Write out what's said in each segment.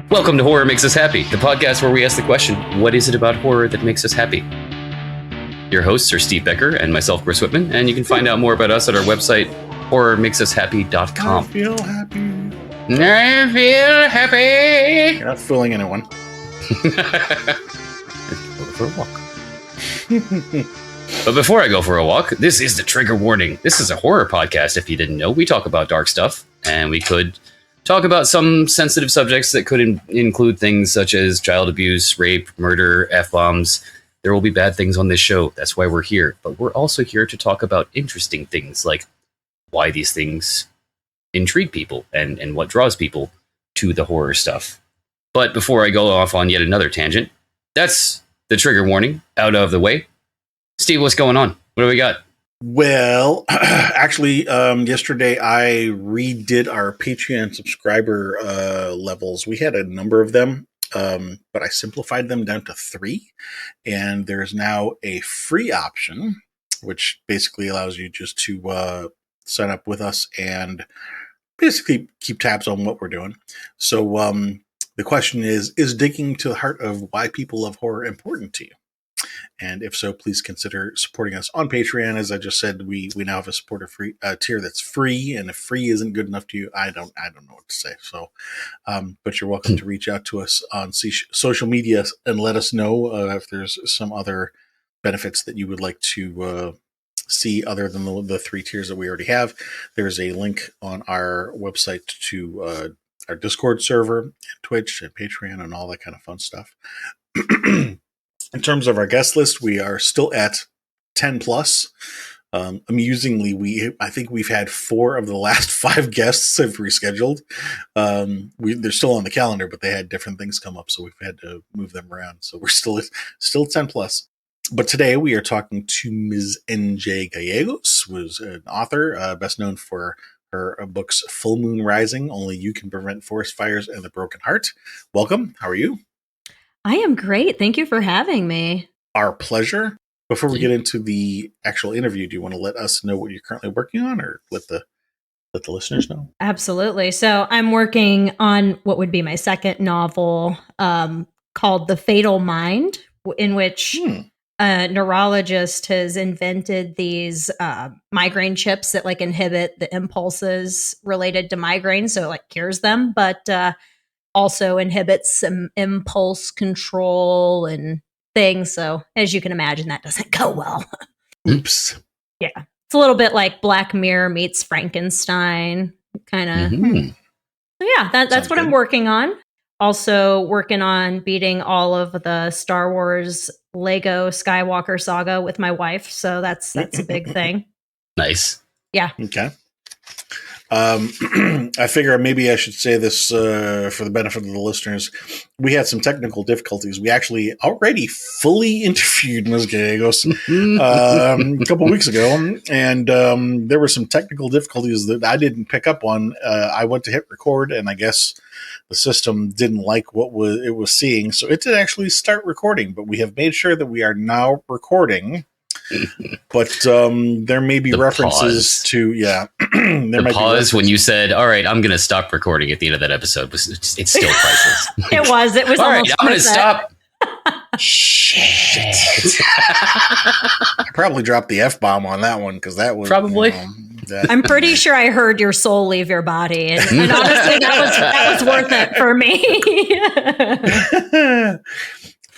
Welcome to Horror Makes Us Happy, the podcast where we ask the question, what is it about horror that makes us happy? Your hosts are Steve Becker and myself, Chris Whitman, and you can find out more about us at our website, horrormakesushappy.com. I feel happy. I feel happy. You're not fooling anyone. Go for a walk. But before I go for a walk, this is the trigger warning. This is a horror podcast, if you didn't know. We talk about dark stuff, and we could talk about some sensitive subjects that could include things such as child abuse, rape, murder, F-bombs. There will be bad things on this show. That's why we're here. But we're also here to talk about interesting things, like why these things intrigue people and what draws people to the horror stuff. But before I go off on yet another tangent, that's the trigger warning out of the way. Steve, what's going on? What do we got? Well, actually, yesterday I redid our Patreon subscriber levels. We had a number of them, but I simplified them down to 3. And there's now a free option, which basically allows you just to sign up with us and basically keep tabs on what we're doing. So the question is digging to the heart of why people love horror important to you? And if so, please consider supporting us on Patreon. As I just said, we now have a supporter free tier that's free, and if free isn't good enough to you, I don't know what to say. So, but you're welcome to reach out to us on social media and let us know if there's some other benefits that you would like to see other than the 3 tiers that we already have. There's a link on our website to our Discord server, and Twitch, and Patreon, and all that kind of fun stuff. In terms of our guest list, we are still at 10 plus. Amusingly, I think we've had 4 of the last 5 guests have rescheduled. They're still on the calendar, but they had different things come up, so we've had to move them around. So we're still 10 plus. But today we are talking to Ms. N.J. Gallegos, who is an author, best known for her books Full Moon Rising, Only You Can Prevent Forest Fires, and The Broken Heart. Welcome. How are you? I am great. Thank you for having me. Our pleasure. Before we get into the actual interview, do you want to let us know what you're currently working on, or let the listeners know? Absolutely. So I'm working on what would be my second novel called The Fatal Mind, in which a neurologist has invented these migraine chips that like inhibit the impulses related to migraine. So it like cures them, but also inhibits some impulse control and things. So as you can imagine, that doesn't go well. Oops. Yeah. It's a little bit like Black Mirror meets Frankenstein kind of. So yeah, that's what I'm working on. Also working on beating all of the Star Wars Lego Skywalker saga with my wife. So that's a big thing. Nice. Yeah. Okay. I figure maybe I should say this for the benefit of the listeners. We had some technical difficulties. We actually already fully interviewed Ms. Gallegos a couple weeks ago, and there were some technical difficulties that I didn't pick up on. I went to hit record, and I guess the system didn't like what it was seeing, so it did actually start recording. But we have made sure that we are now recording. But there may be references to there might pause when you said, all right, I'm going to stop recording at the end of that episode. It's still priceless. It was all right, almost I'm going to stop. Shit. I probably dropped the F-bomb on that one, because that was probably. I'm pretty sure I heard your soul leave your body, and honestly, that was worth it for me.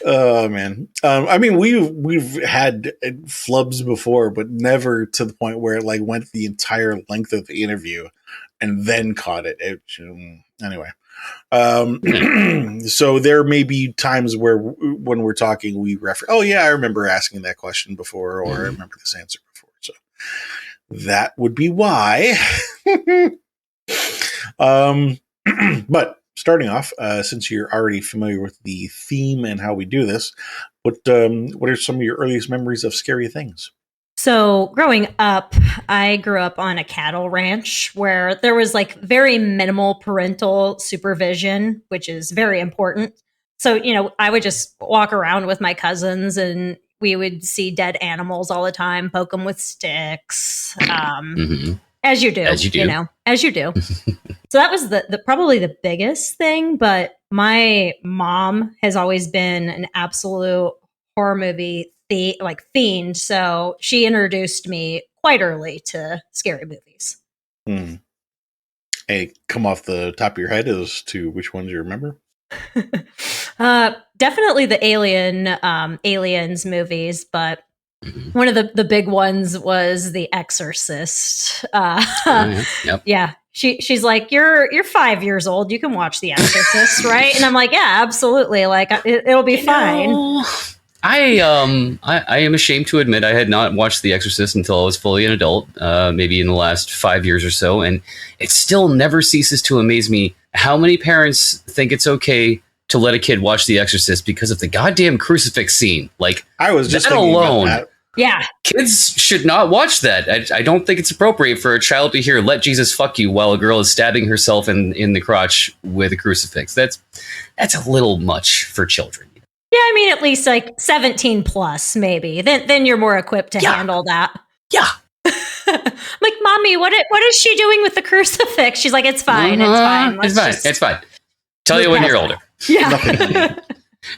Oh man. I mean, we've had flubs before, but never to the point where it like went the entire length of the interview and then caught it. Anyway. So there may be times where when we're talking, we refer, oh yeah, I remember asking that question before, or I remember this answer before. So that would be why. But starting off, since you're already familiar with the theme and how we do this, what are some of your earliest memories of scary things? So growing up, I grew up on a cattle ranch where there was like very minimal parental supervision, which is very important. So, I would just walk around with my cousins and we would see dead animals all the time, poke them with sticks. As you do. So that was the probably the biggest thing. But my mom has always been an absolute horror movie fiend, so she introduced me quite early to scary movies. Hmm. Hey, come off the top of your head as to which ones you remember? Definitely the Aliens movies, but one of the big ones was The Exorcist. Yep. Yeah. She's like, you're 5 years old. You can watch The Exorcist, right? And I'm like, yeah, absolutely. Like it'll be fine. I am ashamed to admit I had not watched The Exorcist until I was fully an adult, maybe in the last 5 years or so, and it still never ceases to amaze me how many parents think it's okay to let a kid watch The Exorcist because of the goddamn crucifix scene. Like, I was just that alone. about that. Yeah. Kids should not watch that. I don't think it's appropriate for a child to hear "Let Jesus fuck you" while a girl is stabbing herself in the crotch with a crucifix. That's a little much for children. Yeah, I mean, at least like 17 plus, maybe. Then you're more equipped to handle that. Yeah. I'm like, Mommy, what is she doing with the crucifix? She's like, it's fine. It's fine. It's fine. Tell you when you're older. Yeah.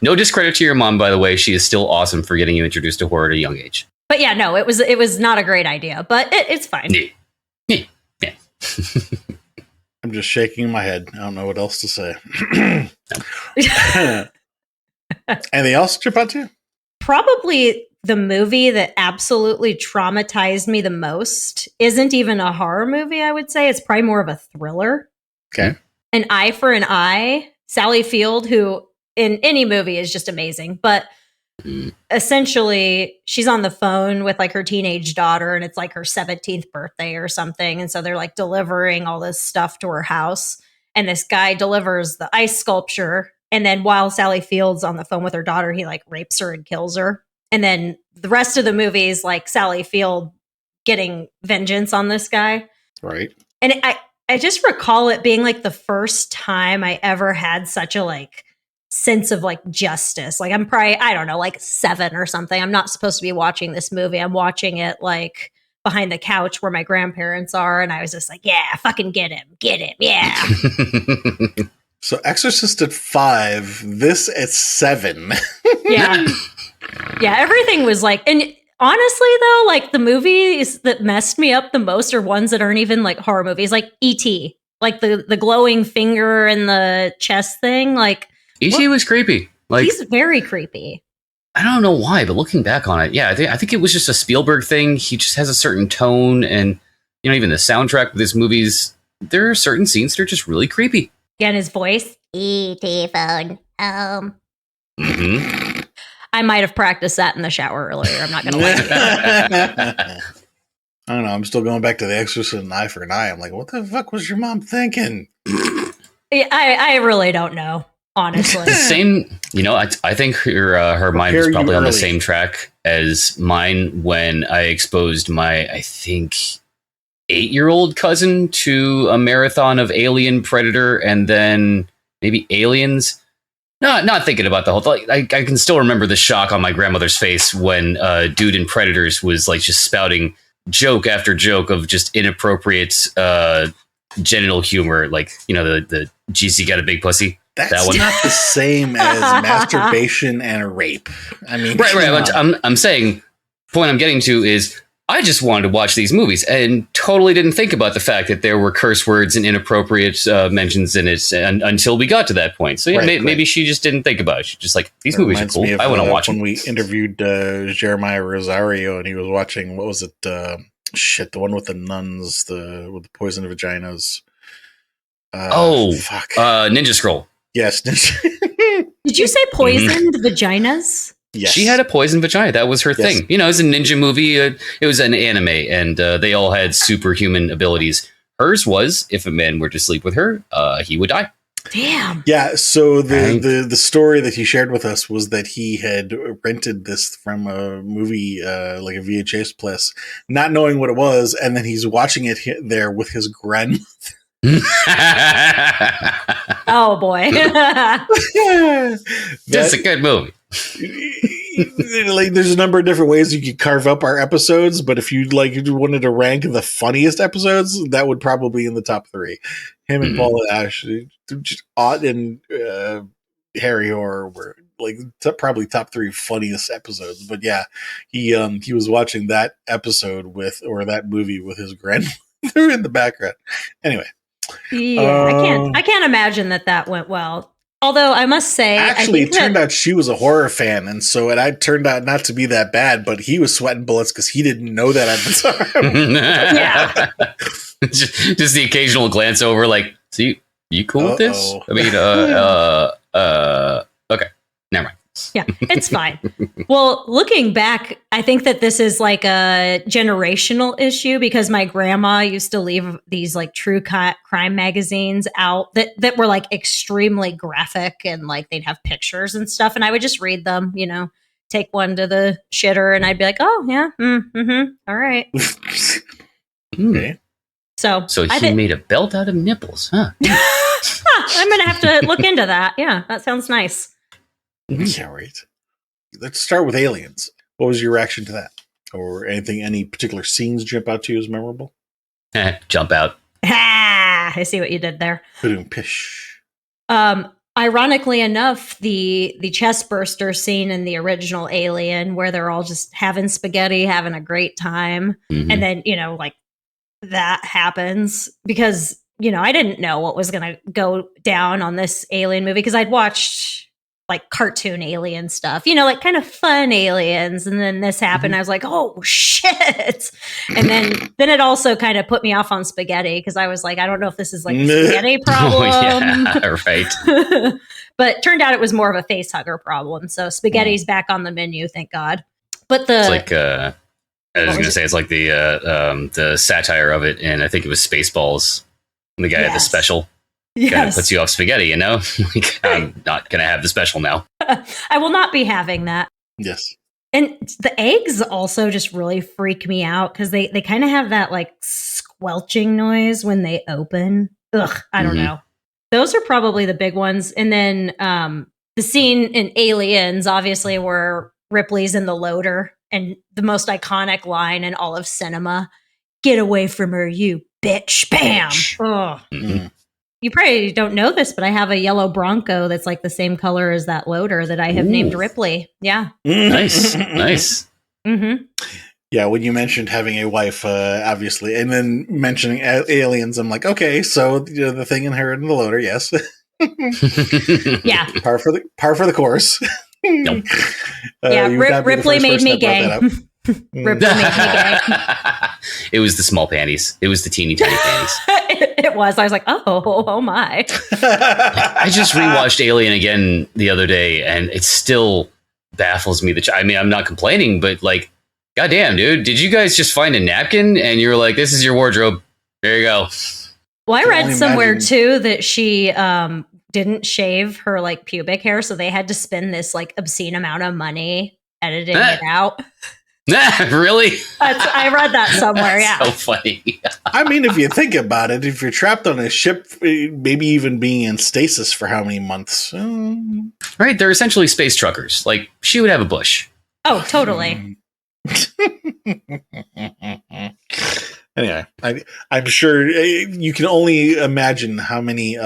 No discredit to your mom, by the way. She is still awesome for getting you introduced to horror at a young age. But yeah, no, it was not a great idea, but it's fine. Yeah. I'm just shaking my head. I don't know what else to say. Anything else to jump out to? Probably the movie that absolutely traumatized me the most isn't even a horror movie, I would say. It's probably more of a thriller. Okay. An Eye for an Eye. Sally Field, who in any movie is just amazing, but essentially she's on the phone with like her teenage daughter and it's like her 17th birthday or something. And so they're like delivering all this stuff to her house. And this guy delivers the ice sculpture. And then while Sally Field's on the phone with her daughter, he like rapes her and kills her. And then the rest of the movie is like Sally Field getting vengeance on this guy. Right. And I just recall it being like the first time I ever had such a like sense of like justice. Like I'm probably, I don't know, like 7 or something. I'm not supposed to be watching this movie. I'm watching it like behind the couch where my grandparents are. And I was just like, yeah, fucking get him. Yeah. So Exorcist at 5, this at 7. Yeah. Yeah. Everything was like, and honestly though, like the movies that messed me up the most are ones that aren't even like horror movies, like E.T., like the glowing finger and the chest thing. Like E.T. was creepy. Like, he's very creepy. I don't know why, but looking back on it, yeah, I think it was just a Spielberg thing. He just has a certain tone, and you know, even the soundtrack of his movies, there are certain scenes that are just really creepy. Again, his voice, E.T. phone. I might have practiced that in the shower earlier. I'm not gonna lie. I don't know. I'm still going back to The Exorcist and Eye for an Eye. I'm like, what the fuck was your mom thinking? I really don't know. Honestly, Same, you know, I think her mind was probably on the same track as mine when I exposed my, I think, 8-year-old cousin to a marathon of Alien, Predator, and then maybe Aliens. Not thinking about the whole thing. I can still remember the shock on my grandmother's face when dude in Predators was like just spouting joke after joke of just inappropriate genital humor, like, you know, the geez, you got a big pussy. That's that one. not the same as masturbation and a rape. I mean, right. I'm saying, point I'm getting to is I just wanted to watch these movies and totally didn't think about the fact that there were curse words and inappropriate mentions in it until we got to that point. So yeah, maybe she just didn't think about it. She's just like, these movies are cool. I want to watch them. When we interviewed Jeremiah Rosario and he was watching, what was it? The one with the nuns, with the poison vaginas. Fuck. Ninja Scroll. Yes. Did you say poisoned vaginas? Yes. She had a poisoned vagina. That was her thing. You know, it was a ninja movie. It was an anime, and they all had superhuman abilities. Hers was, if a man were to sleep with her, he would die. Damn. Yeah, so the story that he shared with us was that he had rented this from a movie, like a VHS plus, not knowing what it was, and then he's watching it there with his grandmother. Oh boy. That's a good movie. Like, there's a number of different ways you could carve up our episodes, but if you wanted to rank the funniest episodes, that would probably be in the top 3. Him and Paul and Ash, just Ott and Harry Horror were like probably top 3 funniest episodes. But yeah, he was watching that episode that movie with his grandmother in the background. Anyway, yeah, I can't imagine that went well. Although I must say, actually, it turned out she was a horror fan, and I turned out not to be that bad. But he was sweating bullets because he didn't know that at the time. Yeah, just the occasional glance over, like, "So you cool with this?" I mean, okay, never mind. Yeah, it's fine. Well, looking back, I think that this is like a generational issue because my grandma used to leave these like true crime magazines out that were like extremely graphic and like they'd have pictures and stuff. And I would just read them, take one to the shitter and I'd be like, oh, yeah, all right. Okay. So he made a belt out of nipples, huh? I'm going to have to look into that. Yeah, that sounds nice. Yeah, right. Let's start with Aliens. What was your reaction to that? Or any particular scenes jump out to you as memorable? Jump out. I see what you did there. Pish. Ironically enough, the chest burster scene in the original Alien where they're all just having spaghetti, having a great time. Mm-hmm. And then, like that happens because, I didn't know what was going to go down on this Alien movie because I'd watched like cartoon alien stuff, like kind of fun aliens. And then this happened. I was like, oh shit. And then it also kind of put me off on spaghetti because I was like, I don't know if this is like a spaghetti problem. Yeah, right. But turned out it was more of a face hugger problem. So spaghetti's back on the menu, thank God. But it's like I was going to say it's like the satire of it, and I think it was Spaceballs. The guy had the special. Kind of puts you off spaghetti, like, I'm not going to have the special now. I will not be having that. Yes. And the eggs also just really freak me out because they kind of have that like squelching noise when they open. Ugh, I don't know. Those are probably the big ones. And then the scene in Aliens, obviously, where Ripley's in the loader and the most iconic line in all of cinema, "Get away from her, you bitch." Bam. Ugh. Mm-hmm. You probably don't know this, but I have a yellow Bronco that's like the same color as that loader that I have named Ripley. Yeah. Nice. Nice. Mm-hmm. Yeah, when you mentioned having a wife, obviously, and then mentioning aliens, I'm like, okay, so the thing inherited in the loader, yes. Yeah. Par for the course. Nope. Ripley made me gay. Ripley made me gay. It was the small panties. It was the teeny tiny panties. It was. I was like, oh my. I just rewatched Alien again the other day, and it still baffles me. I'm not complaining, but like, goddamn, dude, did you guys just find a napkin and you're like, this is your wardrobe? There you go. Well, I read somewhere too that she didn't shave her like pubic hair, so they had to spend this like obscene amount of money editing it out. Really? I read that somewhere. Yeah. So funny. I mean, if you think about it, if you're trapped on a ship, maybe even being in stasis for how many months? Right, they're essentially space truckers. Like, she would have a bush. Oh, totally. Anyway, I'm sure you can only imagine how many,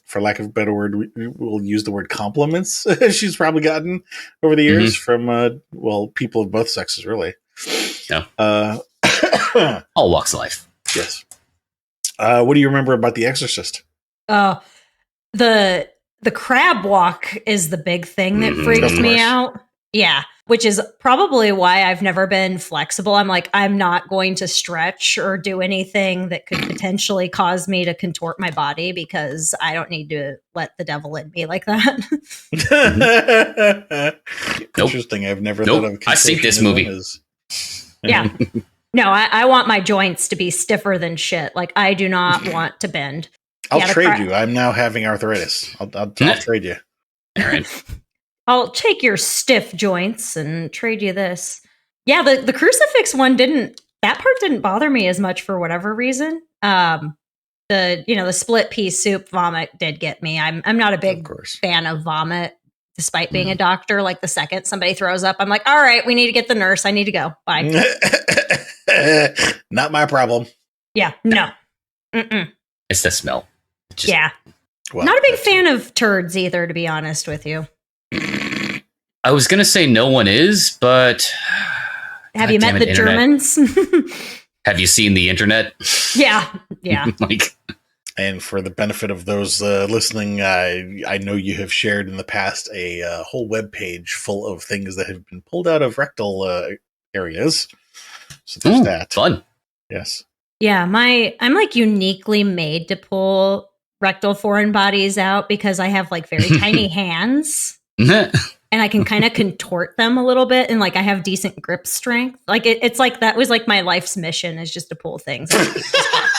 for lack of a better word, we'll use the word compliments she's probably gotten over the years from, people of both sexes, really. Yeah. All walks of life. Yes. What do you remember about The Exorcist? The crab walk is the big thing that freaks me out. Yeah. Which is probably why I've never been flexible. I'm like, I'm not going to stretch or do anything that could potentially cause me to contort my body because I don't need to let the devil in me like that. Interesting. I've never thought of. I see this movie. Yeah. No, I want my joints to be stiffer than shit. Like, I do not want to bend. I'll trade you. I'm now having arthritis. I'll trade you. All right. I'll take your stiff joints and trade you this. Yeah, the crucifix one that part didn't bother me as much for whatever reason. The split pea soup vomit did get me. I'm not a big fan of vomit. despite being a doctor. Like the second somebody throws up, I'm like, all right, we need to get the nurse. I need to go. Bye. Not my problem. Yeah, no. Mm-mm. It's the smell. Yeah. Well, Not a big fan of turds either, to be honest with you. I was going to say no one is, but... Have you met the Germans? Have you seen the internet? Yeah. Like... And for the benefit of those listening, I know you have shared in the past a whole web page full of things that have been pulled out of rectal areas. So there's that. Fun. Yes. Yeah, I'm like uniquely made to pull rectal foreign bodies out because I have like very tiny hands and I can kind of contort them a little bit, and like I have decent grip strength. Like it's like that was like my life's mission, is just to pull things out of people's butts.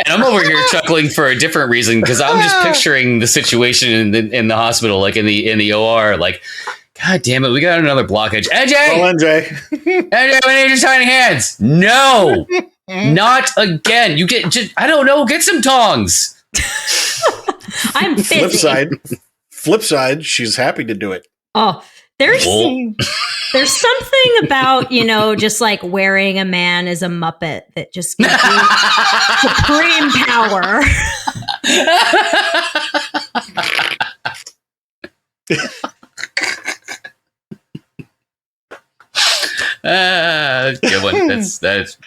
And I'm over here chuckling for a different reason, because I'm just picturing the situation in the hospital, like in the OR, like, God damn it, we got another blockage. NJ! Oh, NJ. NJ, we need your tiny hands. No, not again. You I don't know, get some tongs. I'm busy. Flip side, she's happy to do it. Oh, there's something about, just like wearing a man as a Muppet that just gives you supreme power. Good one. That's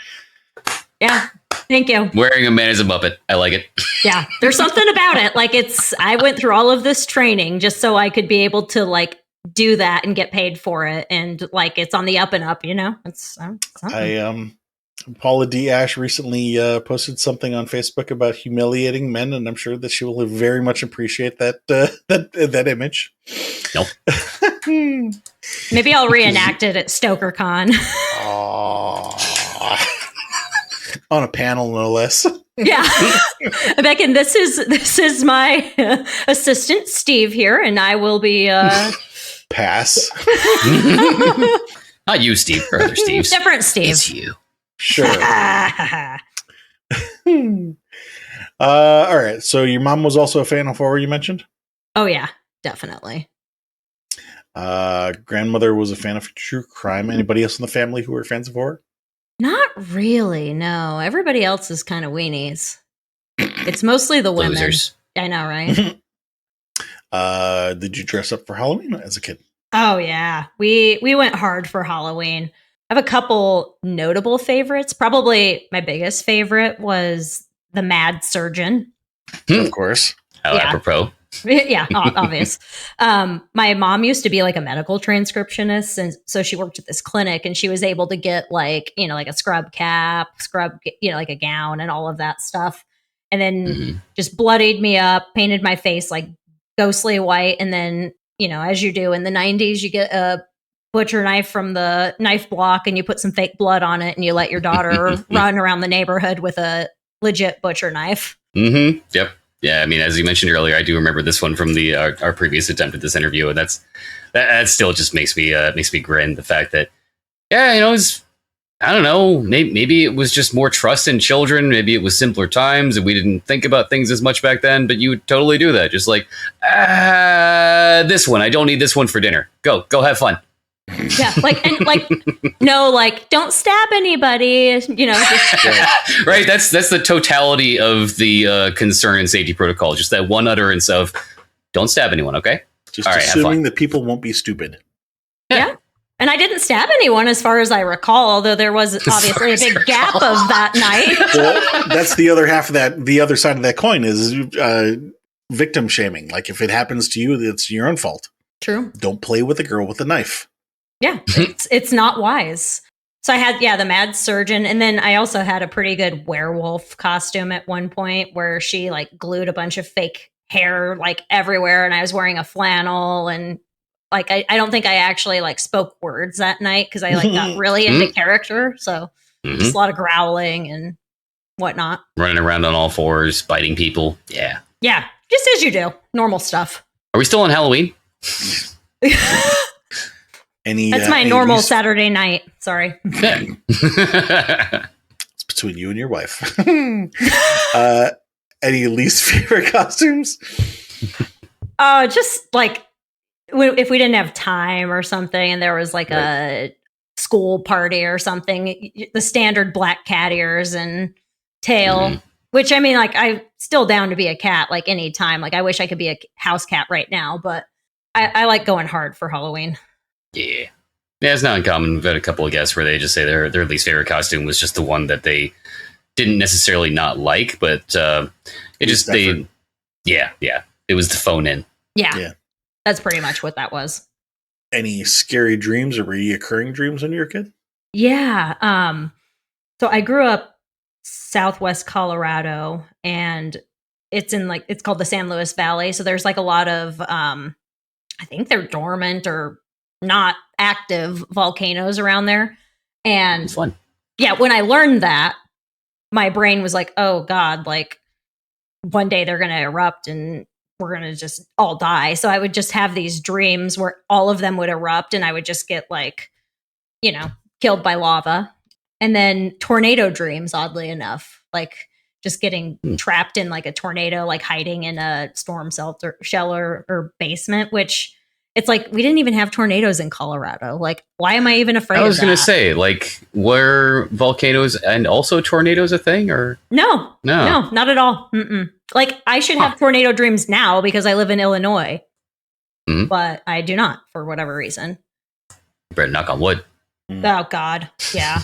yeah. Thank you. Wearing a man as a Muppet. I like it. Yeah. There's something about it. Like I went through all of this training just so I could be able to like do that and get paid for it. And like, it's on the up and up, it's Paula D. Ash recently posted something on Facebook about humiliating men, and I'm sure that she will very much appreciate that image. Nope. Maybe I'll reenact it at StokerCon. On a panel, no less. Yeah. Beckon, this is my assistant, Steve, here, and I will be... Pass. Not you, Steve, or other Steves. Different Steve. It's you. Sure. All right. So your mom was also a fan of horror, you mentioned? Oh, yeah. Definitely. Grandmother was a fan of true crime. Anybody else in the family who were fans of horror? Not really, no. Everybody else is kind of weenies. It's mostly the women. Losers. I know, right? Did you dress up for Halloween as a kid? Oh, yeah. We went hard for Halloween. I have a couple notable favorites. Probably my biggest favorite was the Mad Surgeon. Of course. Apropos. Yeah, obvious. My mom used to be like a medical transcriptionist, and so she worked at this clinic, and she was able to get like a scrub cap, like a gown and all of that stuff. And then just bloodied me up, painted my face like ghostly white. And then, as you do in the 90s, you get a butcher knife from the knife block and you put some fake blood on it and you let your daughter run around the neighborhood with a legit butcher knife. Mm-hmm. Yep. Yeah. I mean, as you mentioned earlier, I do remember this one from our previous attempt at this interview. And that still just makes me grin. The fact that, it's, I don't know, maybe it was just more trust in children. Maybe it was simpler times and we didn't think about things as much back then, but you would totally do that. Just like, this one, I don't need this one for dinner. Go have fun. Yeah. Don't stab anybody, just, right. That's the totality of the concern and safety protocol. Just that one utterance of don't stab anyone. Okay. Just assuming that people won't be stupid. Yeah. And I didn't stab anyone as far as I recall, although there was obviously a big gap of that night. Well, that's the other half of that. The other side of that coin is victim shaming. Like if it happens to you, it's your own fault. True. Don't play with a girl with a knife. Yeah, it's not wise. So I had, the Mad Surgeon. And then I also had a pretty good werewolf costume at one point where she like glued a bunch of fake hair like everywhere. And I was wearing a flannel and like, I don't think I actually like spoke words that night because I like got really into character. So just a lot of growling and whatnot. Running around on all fours, biting people. Yeah. Yeah. Just as you do. Normal stuff. Are we still on Halloween? That's my normal Saturday night. Sorry. It's between you and your wife. Any least favorite costumes? Just like if we didn't have time or something and there was like a school party or something, the standard black cat ears and tail, which I mean, like I'm still down to be a cat like anytime. Like I wish I could be a house cat right now, but I like going hard for Halloween. Yeah. Yeah, it's not uncommon. We've had a couple of guests where they just say their least favorite costume was just the one that they didn't necessarily not like, but it was the phone in. Yeah. That's pretty much what that was. Any scary dreams or reoccurring dreams when you were a kid? Yeah. So I grew up Southwest Colorado, and it's called the San Luis Valley. So there's like a lot of, I think they're dormant or not active volcanoes around there. And it's fun. Yeah, when I learned that, my brain was like, oh God, like one day they're going to erupt and we're going to just all die. So I would just have these dreams where all of them would erupt and I would just get like, killed by lava. And then tornado dreams, oddly enough, like just getting trapped in like a tornado, like hiding in a storm shelter or basement, which it's like, we didn't even have tornadoes in Colorado. Like, why am I even afraid of that? I was going to say, like, were volcanoes and also tornadoes a thing, or? No, not at all. Mm-mm. Like, I should have tornado dreams now because I live in Illinois, but I do not for whatever reason. Better knock on wood. Oh God, yeah.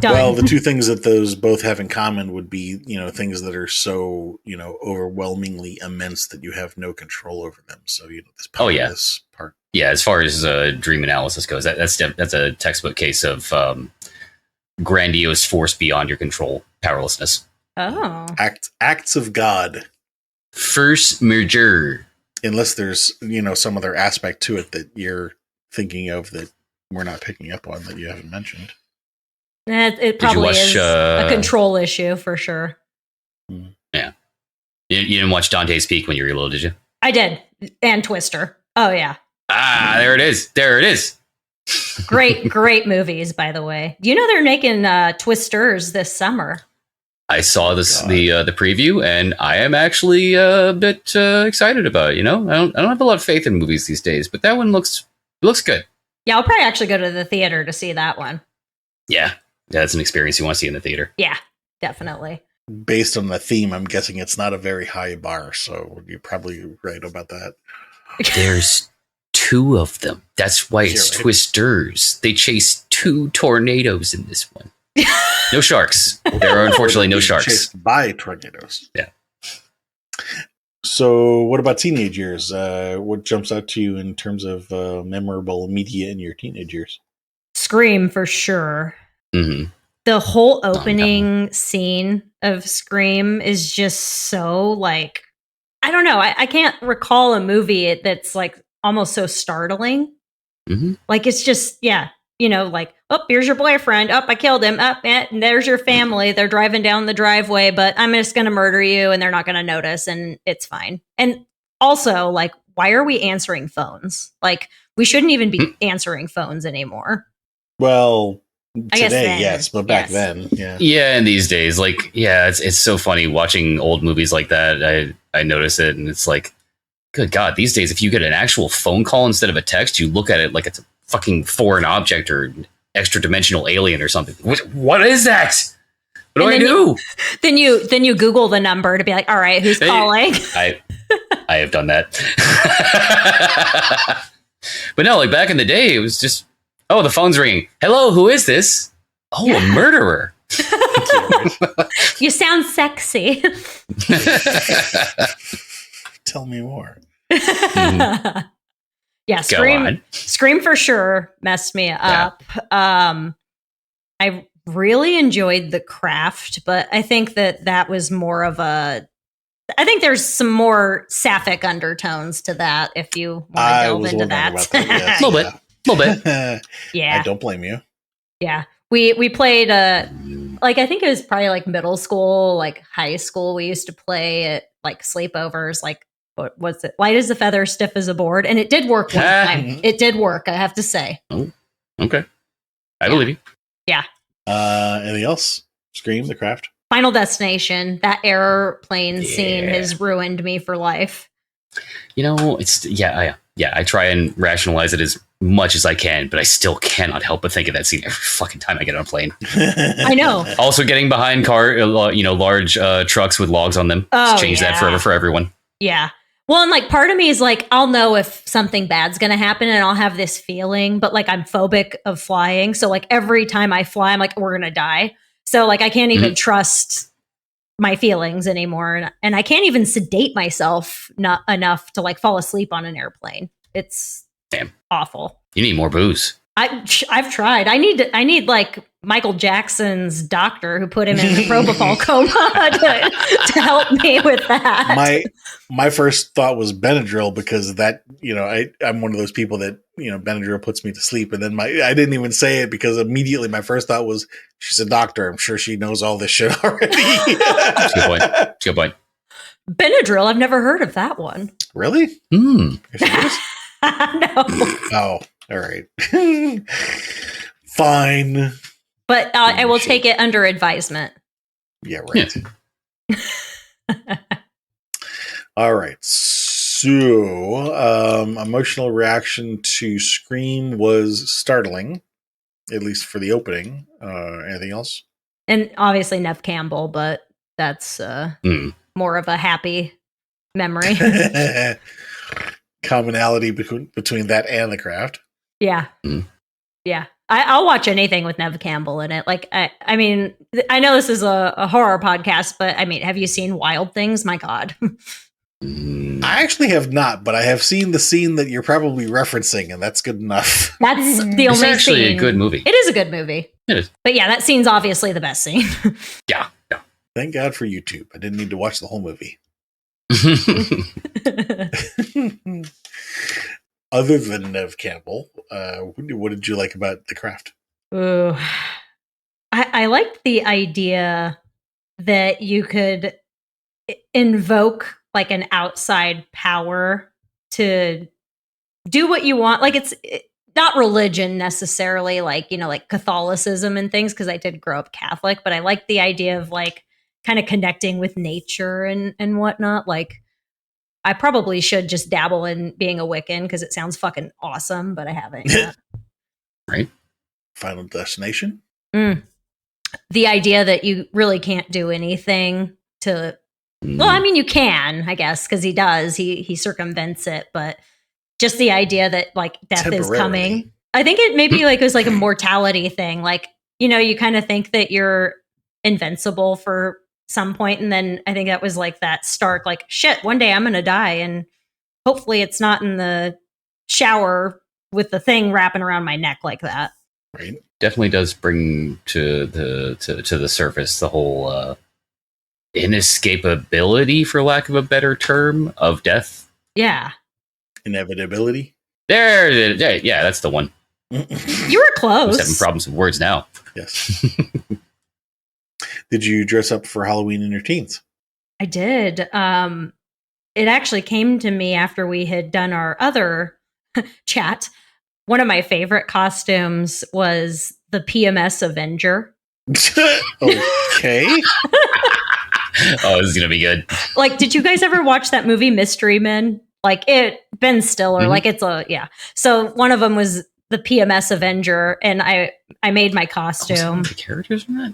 Well, the two things that those both have in common would be, things that are so, overwhelmingly immense that you have no control over them. So, this powerless part. Yeah, as far as dream analysis goes, that's a textbook case of grandiose force beyond your control, powerlessness. Oh, acts of God. First merger. Unless there's, some other aspect to it that you're thinking of that we're not picking up on that you haven't mentioned. It probably is a control issue for sure. Yeah. You didn't watch Dante's Peak when you were little, did you? I did. And Twister. Oh, yeah. There it is. There it is. Great movies, by the way. Do you know they're making Twisters this summer? I saw the preview, and I am actually a bit excited about it. I don't have a lot of faith in movies these days, but that one looks good. Yeah, I'll probably actually go to the theater to see that one. Yeah, that's an experience you want to see in the theater. Yeah, definitely. Based on the theme, I'm guessing it's not a very high bar, so you're probably right about that. There's two of them. That's why it's Twisters. They chase two tornadoes in this one. No sharks. There are unfortunately no sharks. Chased by tornadoes. Yeah. So what about teenage years? What jumps out to you in terms of memorable media in your teenage years? Scream, for sure. Mm-hmm. The whole opening scene of Scream is just so like, I don't know. I can't recall a movie that's like almost so startling. Mm-hmm. Like it's just, like, oh, here's your boyfriend. Oh, I killed him. Oh, and there's your family. They're driving down the driveway, but I'm just going to murder you and they're not going to notice and it's fine. And also, like, why are we answering phones? Like, we shouldn't even be answering phones anymore. Well, I guess today, then, yes, but back then, yeah. Yeah, and these days, like, yeah, it's so funny watching old movies like that. I notice it, and it's like, good God, these days, if you get an actual phone call instead of a text, you look at it like it's a fucking foreign object or extra dimensional alien or something. What is that? What do I do? Then you Google the number to be like, all right, who's calling? I have done that. But no, like back in the day, it was just, oh, the phone's ringing. Hello, who is this? Oh, a murderer. You sound sexy. Tell me more. Mm-hmm. Yeah, Scream for sure messed me up. I really enjoyed The Craft, but I think that was more of a. I think there's some more sapphic undertones to that. If you want to delve into that, yes, a little bit. Yeah, I don't blame you. Yeah, we played like I think it was probably like middle school, like high school. We used to play at like sleepovers, like. What was it? Light as a feather, stiff as a board. And it did work one time. It did work, I have to say. Oh, okay. I believe you. Yeah. Anything else? Scream, The Craft? Final Destination. That airplane scene has ruined me for life. You know, it's I try and rationalize it as much as I can, but I still cannot help but think of that scene every fucking time I get on a plane. I know. Also, getting behind large trucks with logs on them. Oh, Change that forever for everyone. Yeah. Well, and like part of me is like, I'll know if something bad's going to happen and I'll have this feeling, but like I'm phobic of flying. So like every time I fly, I'm like, we're going to die. So like I can't even trust my feelings anymore. And I can't even sedate myself not enough to like fall asleep on an airplane. It's awful. You need more booze. I've tried. I need like Michael Jackson's doctor who put him in the propofol coma to help me with that. My first thought was Benadryl because that, I'm one of those people that, Benadryl puts me to sleep. And then I didn't even say it because immediately my first thought was, she's a doctor. I'm sure she knows all this shit already. That's a good point. Benadryl, I've never heard of that one. Really? No. Oh, all right. Fine. But I will take it under advisement. Yeah, right. Yeah. All right. So, emotional reaction to Scream was startling, at least for the opening. Anything else? And obviously Nev Campbell, but that's more of a happy memory. Commonality between that and The Craft. Yeah. Yeah. I'll watch anything with Nev Campbell in it. Like, I mean, I know this is a horror podcast, but I mean, have you seen Wild Things? My God. I actually have not, but I have seen the scene that you're probably referencing, and that's good enough. That's the only It's actually scene. a good movie. It is a good movie. It is. But yeah, that scene's obviously the best scene. Yeah. Thank God for YouTube. I didn't need to watch the whole movie. Other than Nev Campbell, what did you like about The Craft? Ooh. I liked the idea that you could invoke like an outside power to do what you want. Like it's not religion necessarily, like, like Catholicism and things, because I did grow up Catholic, but I like the idea of like kind of connecting with nature and whatnot. Like I probably should just dabble in being a Wiccan because it sounds fucking awesome, but I haven't yet. Right. Final Destination? The idea that you really can't do anything to... Well, I mean, you can, I guess, because he does. He circumvents it, but just the idea that like death is coming. I think it maybe like it was like a mortality thing. Like, you kind of think that you're invincible for some point, and then I think that was like that stark, like, shit, one day I'm gonna die, and hopefully it's not in the shower with the thing wrapping around my neck like that. Right. Definitely does bring to the surface the whole inescapability, for lack of a better term, of death. Yeah. Inevitability. Yeah, that's the one. You were close. I'm having problems with words now. Yes. Did you dress up for Halloween in your teens? I did. It actually came to me after we had done our other chat. One of my favorite costumes was the PMS Avenger. Okay. Oh, this is gonna be good. Like, did you guys ever watch that movie Mystery Men? Like Ben Stiller. Like it's So one of them was the PMS Avenger, and I made my costume. The characters from that?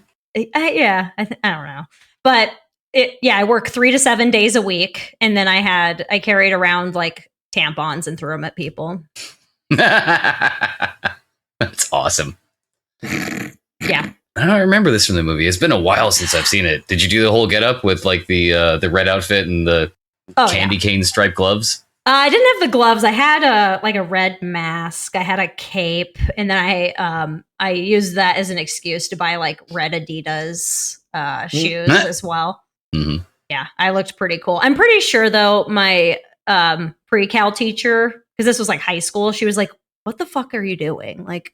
I don't know, but I work 3 to 7 days a week, and then I carried around like tampons and threw them at people. That's awesome. Yeah. I don't remember this from the movie. It's been a while since I've seen it. Did you do the whole get up with like the red outfit and the candy cane striped gloves? I didn't have the gloves. I had a red mask. I had a cape, and then I used that as an excuse to buy like red Adidas shoes as well. Mm-hmm. Yeah, I looked pretty cool. I'm pretty sure though my pre-cal teacher, because this was like high school, she was like, "What the fuck are you doing? Like,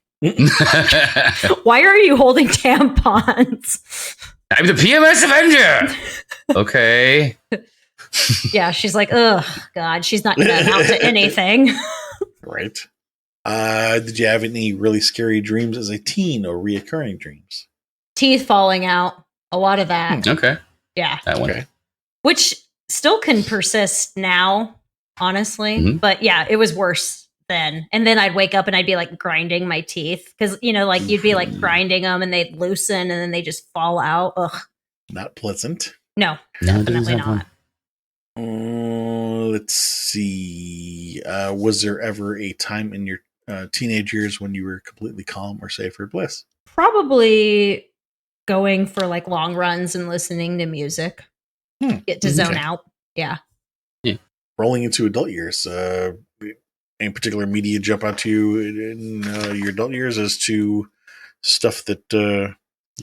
why are you holding tampons?" I'm the PMS Avenger. Okay. Yeah, she's like, "Ugh, God, she's not going to amount to anything." Right. Did you have any really scary dreams as a teen or reoccurring dreams? Teeth falling out. A lot of that. Okay. Yeah. That one. Okay. Which still can persist now, honestly. Mhm. But yeah, it was worse then. And then I'd wake up and I'd be like grinding my teeth because, like you'd be like grinding them and they'd loosen and then they just fall out. Ugh. Not pleasant. No, No, definitely that one. not. Let's see. Was there ever a time in your teenage years when you were completely calm or safe or bliss? Probably going for like long runs and listening to music. Get to zone Okay. out. Yeah. Rolling into adult years, any particular media jump out to you in your adult years as to stuff that you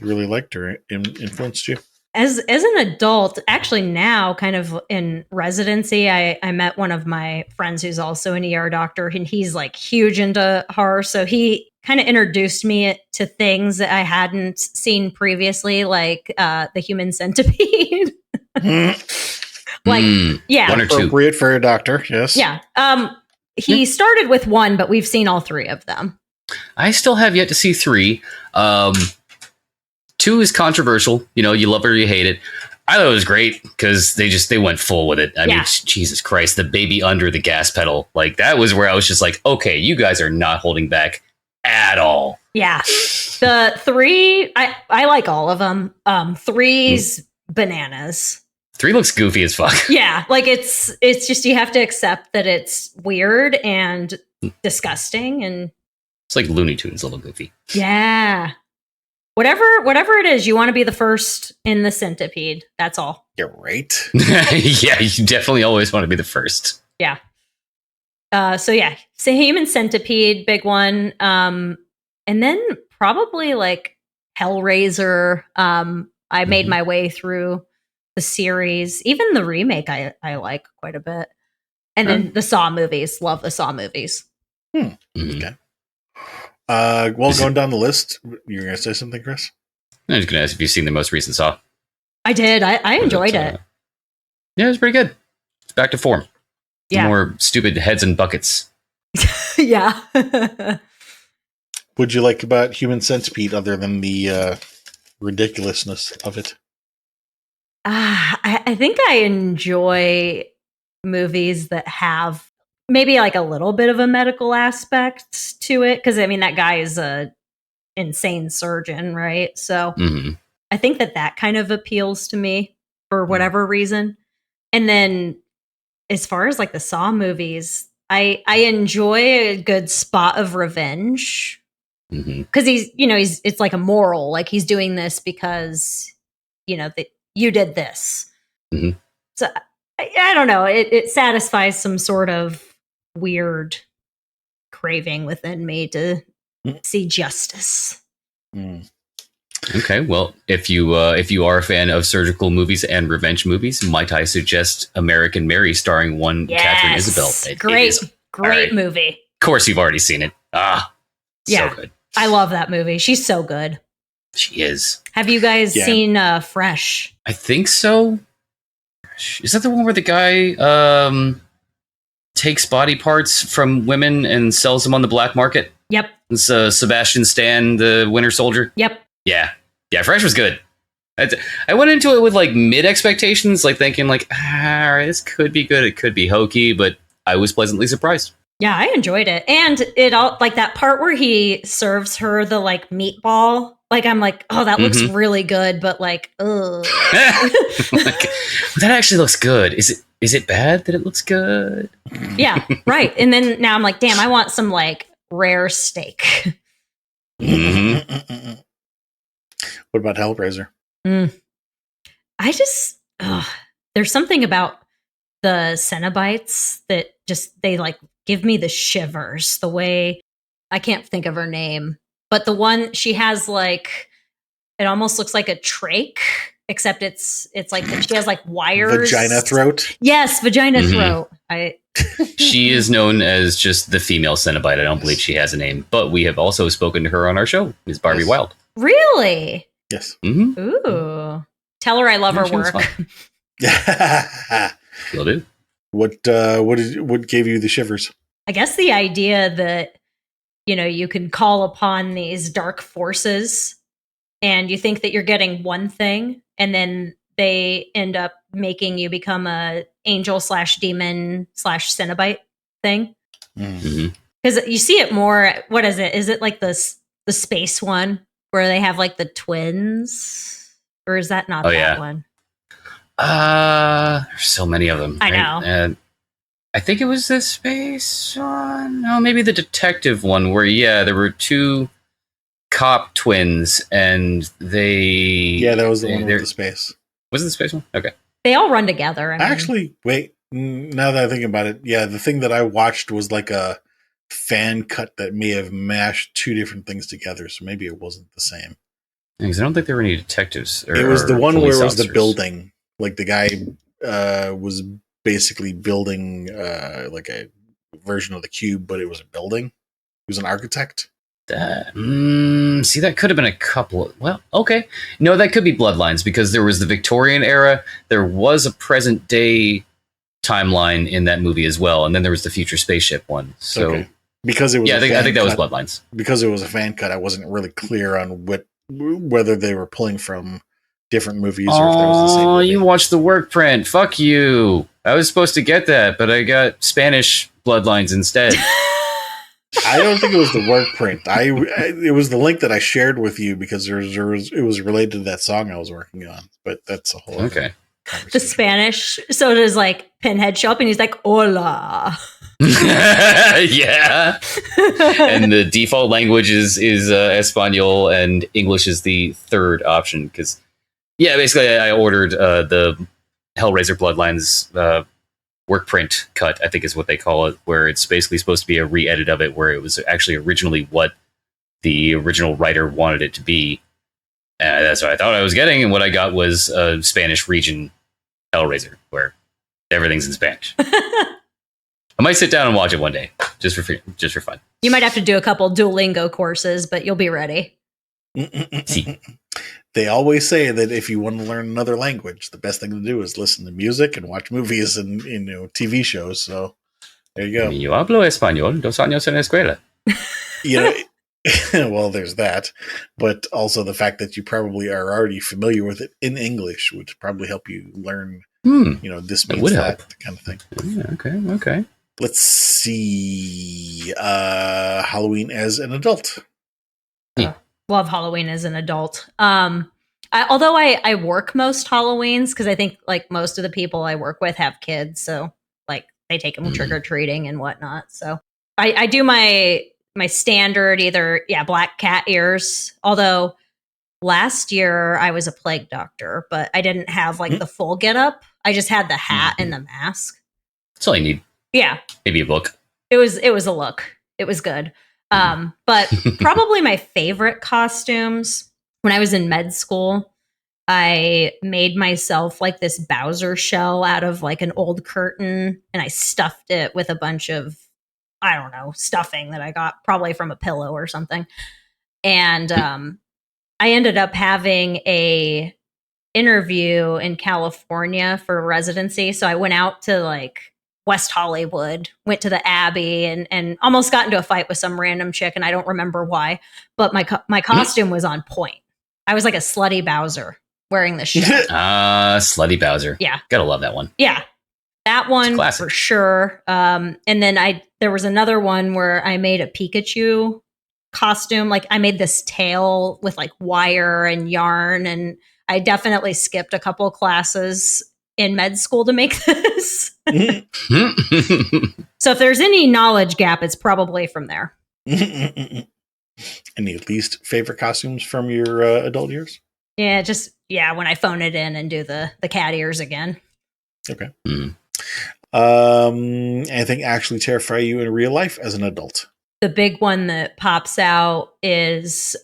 really liked or influenced you? As an adult, actually now kind of in residency, I met one of my friends who's also an ER doctor, and he's like huge into horror. So he kind of introduced me to things that I hadn't seen previously, like the Human Centipede. Yeah. One or two. Appropriate for a doctor, yes. Yeah. He started with one, but we've seen all three of them. I still have yet to see 3. 2 is controversial. You love it or you hate it. I thought it was great because they went full with it. I mean, Jesus Christ, the baby under the gas pedal. Like, that was where I was just like, okay, you guys are not holding back at all. Yeah. The 3, I like all of them. 3's bananas. 3 looks goofy as fuck. Yeah, like it's just you have to accept that it's weird and disgusting and It's like Looney Tunes, a little goofy. yeah. Whatever it is, you want to be the first in the centipede. That's all. You're right. Yeah, you definitely always want to be the first. Yeah. So Human Centipede, big one. And then probably like Hellraiser. I made my way through the series, even the remake I like quite a bit. And then the Saw movies. Love the Saw movies. Okay. Going down the list, you're going to say something, Chris? I'm just going to ask if you've seen the most recent Saw. I did. I enjoyed it. Yeah, it was pretty good. It's back to form. Yeah. More stupid heads and buckets. Yeah. What'd you like about Human Centipede other than the ridiculousness of it? I think I enjoy movies that have maybe like a little bit of a medical aspect to it. Because I mean, that guy is a insane surgeon, right? So I think that kind of appeals to me for whatever reason. And then as far as like the Saw movies, I enjoy a good spot of revenge because he's it's like a moral, like he's doing this because that you did this. So I don't know, it satisfies some sort of weird craving within me to see justice. Okay, well, if you are a fan of surgical movies and revenge movies, might I suggest American Mary starring one Catherine Isabel? Great movie. Of course, you've already seen it. So good. I love that movie. She's so good. She is. Have you guys seen Fresh? I think so. Is that the one where the guy takes body parts from women and sells them on the black market? Yep. It's Sebastian Stan, the Winter Soldier. Yep. Yeah, Fresh was good. I went into it with like mid expectations, like thinking like, this could be good, it could be hokey, but I was pleasantly surprised. Yeah, I enjoyed it, and it all like that part where he serves her the like meatball. Like I'm like, oh, that looks really good, but like, ugh. Like, that actually looks good. Is it bad that it looks good? Yeah, right. And then now I'm like, damn, I want some like rare steak. What about Hellraiser? I just there's something about the Cenobites that just they like give me the shivers. The way I can't think of her name, but the one she has like it almost looks like a trach, except it's like she has like wires. Vagina throat. Yes, vagina throat. She is known as just the female Cenobite. I don't believe she has a name, but we have also spoken to her on our show, Ms. Barbie Wild. Really? Yes. Ooh. Tell her I love her work. Will do. What gave you the shivers? I guess the idea that you can call upon these dark forces and you think that you're getting one thing, and then they end up making you become a angel / demon / Cenobite thing. Mm-hmm. Because you see it more. What is it? Is it like the space one where they have like the twins, or is that not that one? There's so many of them. I know. And I think it was the space one. No, maybe the detective one where there were two cop twins and they. Yeah, that was the one with the space. Was it the space one? Okay. They all run together. Actually, wait. Now that I think about it, the thing that I watched was like a fan cut that may have mashed two different things together, so maybe it wasn't the same. Because I don't think there were any detectives. It was the one where it was the building. Like the guy was basically building like a version of the cube, but it was a building. He was an architect. See, that could have been a couple. Well, okay. No, that could be Bloodlines because there was the Victorian era. There was a present day timeline in that movie as well, and then there was the future spaceship one. So because it was I think that was Bloodlines. Because it was a fan cut, I wasn't really clear on whether they were pulling from different movies or if that was the same movie. You watched the work print. Fuck you. I was supposed to get that, but I got Spanish Bloodlines instead. I don't think it was the work print. It was the link that I shared with you because it was related to that song I was working on. But that's a whole okay. The Spanish. So does like Pinhead show up and he's like, "Hola." Yeah. And the default language is Espanol, and English is the third option because basically I ordered the Hellraiser Bloodlines work print cut, I think is what they call it, where it's basically supposed to be a re-edit of it where it was actually originally what the original writer wanted it to be. That's what I thought I was getting, and what I got was a Spanish region Hellraiser where everything's in Spanish. I might sit down and watch it one day, just for fun. You might have to do a couple Duolingo courses, but you'll be ready. See. They always say that if you want to learn another language, the best thing to do is listen to music and watch movies and TV shows. So there you go. Yo hablo español 2 años en la escuela. Well, there's that, but also the fact that you probably are already familiar with it in English would probably help you learn. This means that kind of thing. Yeah, okay. Let's see. Halloween as an adult. Love Halloween as an adult. Although I work most Halloweens because I think like most of the people I work with have kids, so like they take them trick or treating and whatnot. So I do my standard either black cat ears. Although last year I was a plague doctor, but I didn't have like the full getup. I just had the hat and the mask. That's all you need. Yeah, maybe a book. It was a look. It was good. But probably my favorite costumes when I was in med school, I made myself like this Bowser shell out of like an old curtain and I stuffed it with a bunch of, I don't know, stuffing that I got probably from a pillow or something. And I ended up having a interview in California for residency. So I went out to like West Hollywood, went to the Abbey and almost got into a fight with some random chick. And I don't remember why, but my costume was on point. I was like a slutty Bowser wearing the shit. Slutty Bowser. Yeah. Gotta love that one. Yeah. That one for sure. And then there was another one where I made a Pikachu costume. Like I made this tail with like wire and yarn. And I definitely skipped a couple classes in med school to make this. So if there's any knowledge gap, it's probably from there. Any least favorite costumes from your adult years? Yeah, when I phone it in and do the cat ears again. Okay. Anything actually terrify you in real life as an adult? The big one that pops out is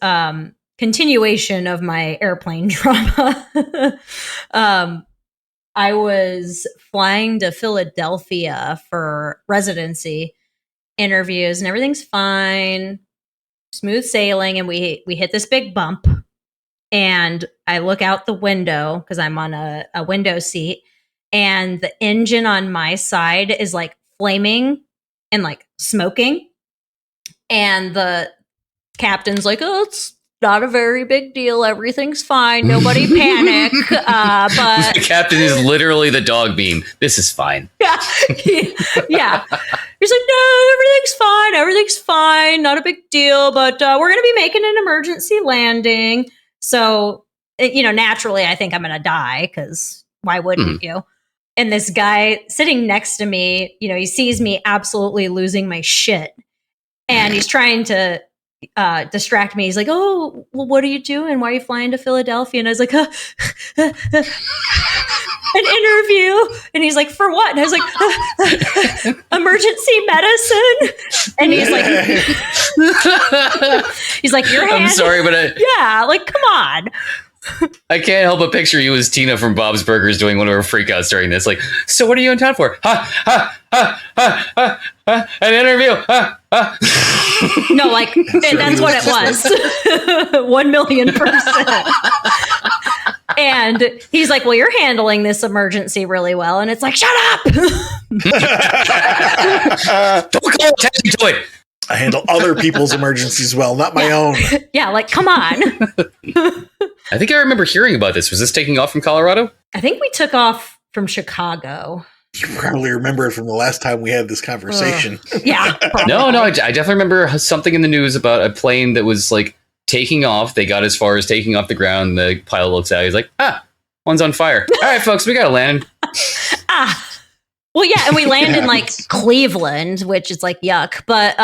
continuation of my airplane trauma. I was flying to Philadelphia for residency interviews and everything's fine, smooth sailing. And we hit this big bump and I look out the window because I'm on a window seat and the engine on my side is like flaming and like smoking. And the captain's like, "Oh, not a very big deal. Everything's fine. Nobody panic. But the captain is literally the dog beam. This is fine. yeah. Yeah. He's like, no, everything's fine. Everything's fine. Not a big deal. But we're going to be making an emergency landing. So, naturally, I think I'm going to die because why wouldn't you? And this guy sitting next to me, he sees me absolutely losing my shit. And he's trying to distract me. He's like, oh, well, what are you doing? Why are you flying to Philadelphia? And I was like, an interview. And he's like, for what? And I was like, emergency medicine. And he's like, your hand. I'm sorry, but yeah, like, come on. I can't help but picture you as Tina from Bob's Burgers doing one of her freakouts during this. Like, so what are you in town for? An interview. No, like, that's what it was. 1,000,000%. And he's like, well, you're handling this emergency really well. And it's like, shut up. Don't call attention to it. I handle other people's emergencies well, not my own. Yeah, like, come on. I think I remember hearing about this. Was this taking off from Colorado? I think we took off from Chicago. You probably remember it from the last time we had this conversation. Yeah. Probably. No, I definitely remember something in the news about a plane that was like taking off. They got as far as taking off the ground. The pilot looks out. He's like, one's on fire. All right, folks, we got to land. Well, yeah, and we land in like Cleveland, which is like yuck. But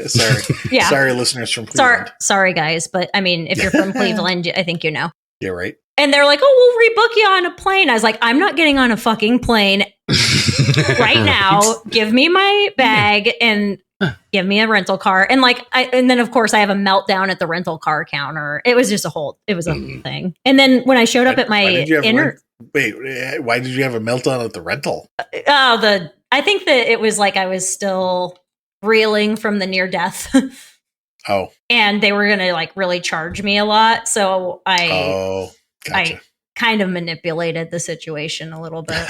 sorry, yeah, sorry, listeners from Cleveland. Sorry, guys. But I mean, if you're from Cleveland, I think you know. Yeah, right. And they're like, "Oh, we'll rebook you on a plane." I was like, "I'm not getting on a fucking plane right now. Give me my bag and give me a rental car." And and then of course I have a meltdown at the rental car counter. It was just a whole thing. And then when I showed up at my Wait, why did you have a meltdown at the rental? I think that it was like I was still reeling from the near death. Oh. And they were going to like really charge me a lot. So gotcha. I kind of manipulated the situation a little bit.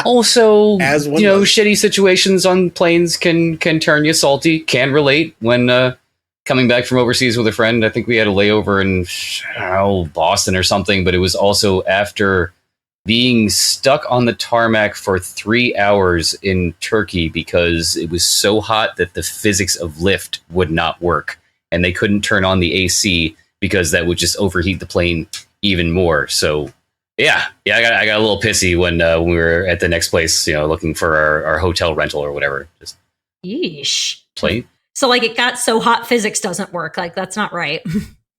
Also, shitty situations on planes can turn you salty. Can relate when coming back from overseas with a friend. I think we had a layover in Boston or something, but it was also after being stuck on the tarmac for 3 hours in Turkey because it was so hot that the physics of lift would not work, and they couldn't turn on the AC because that would just overheat the plane even more. So yeah, I got a little pissy when we were at the next place, looking for our hotel rental or whatever. Just yeesh. Plane. So like it got so hot, physics doesn't work. Like that's not right.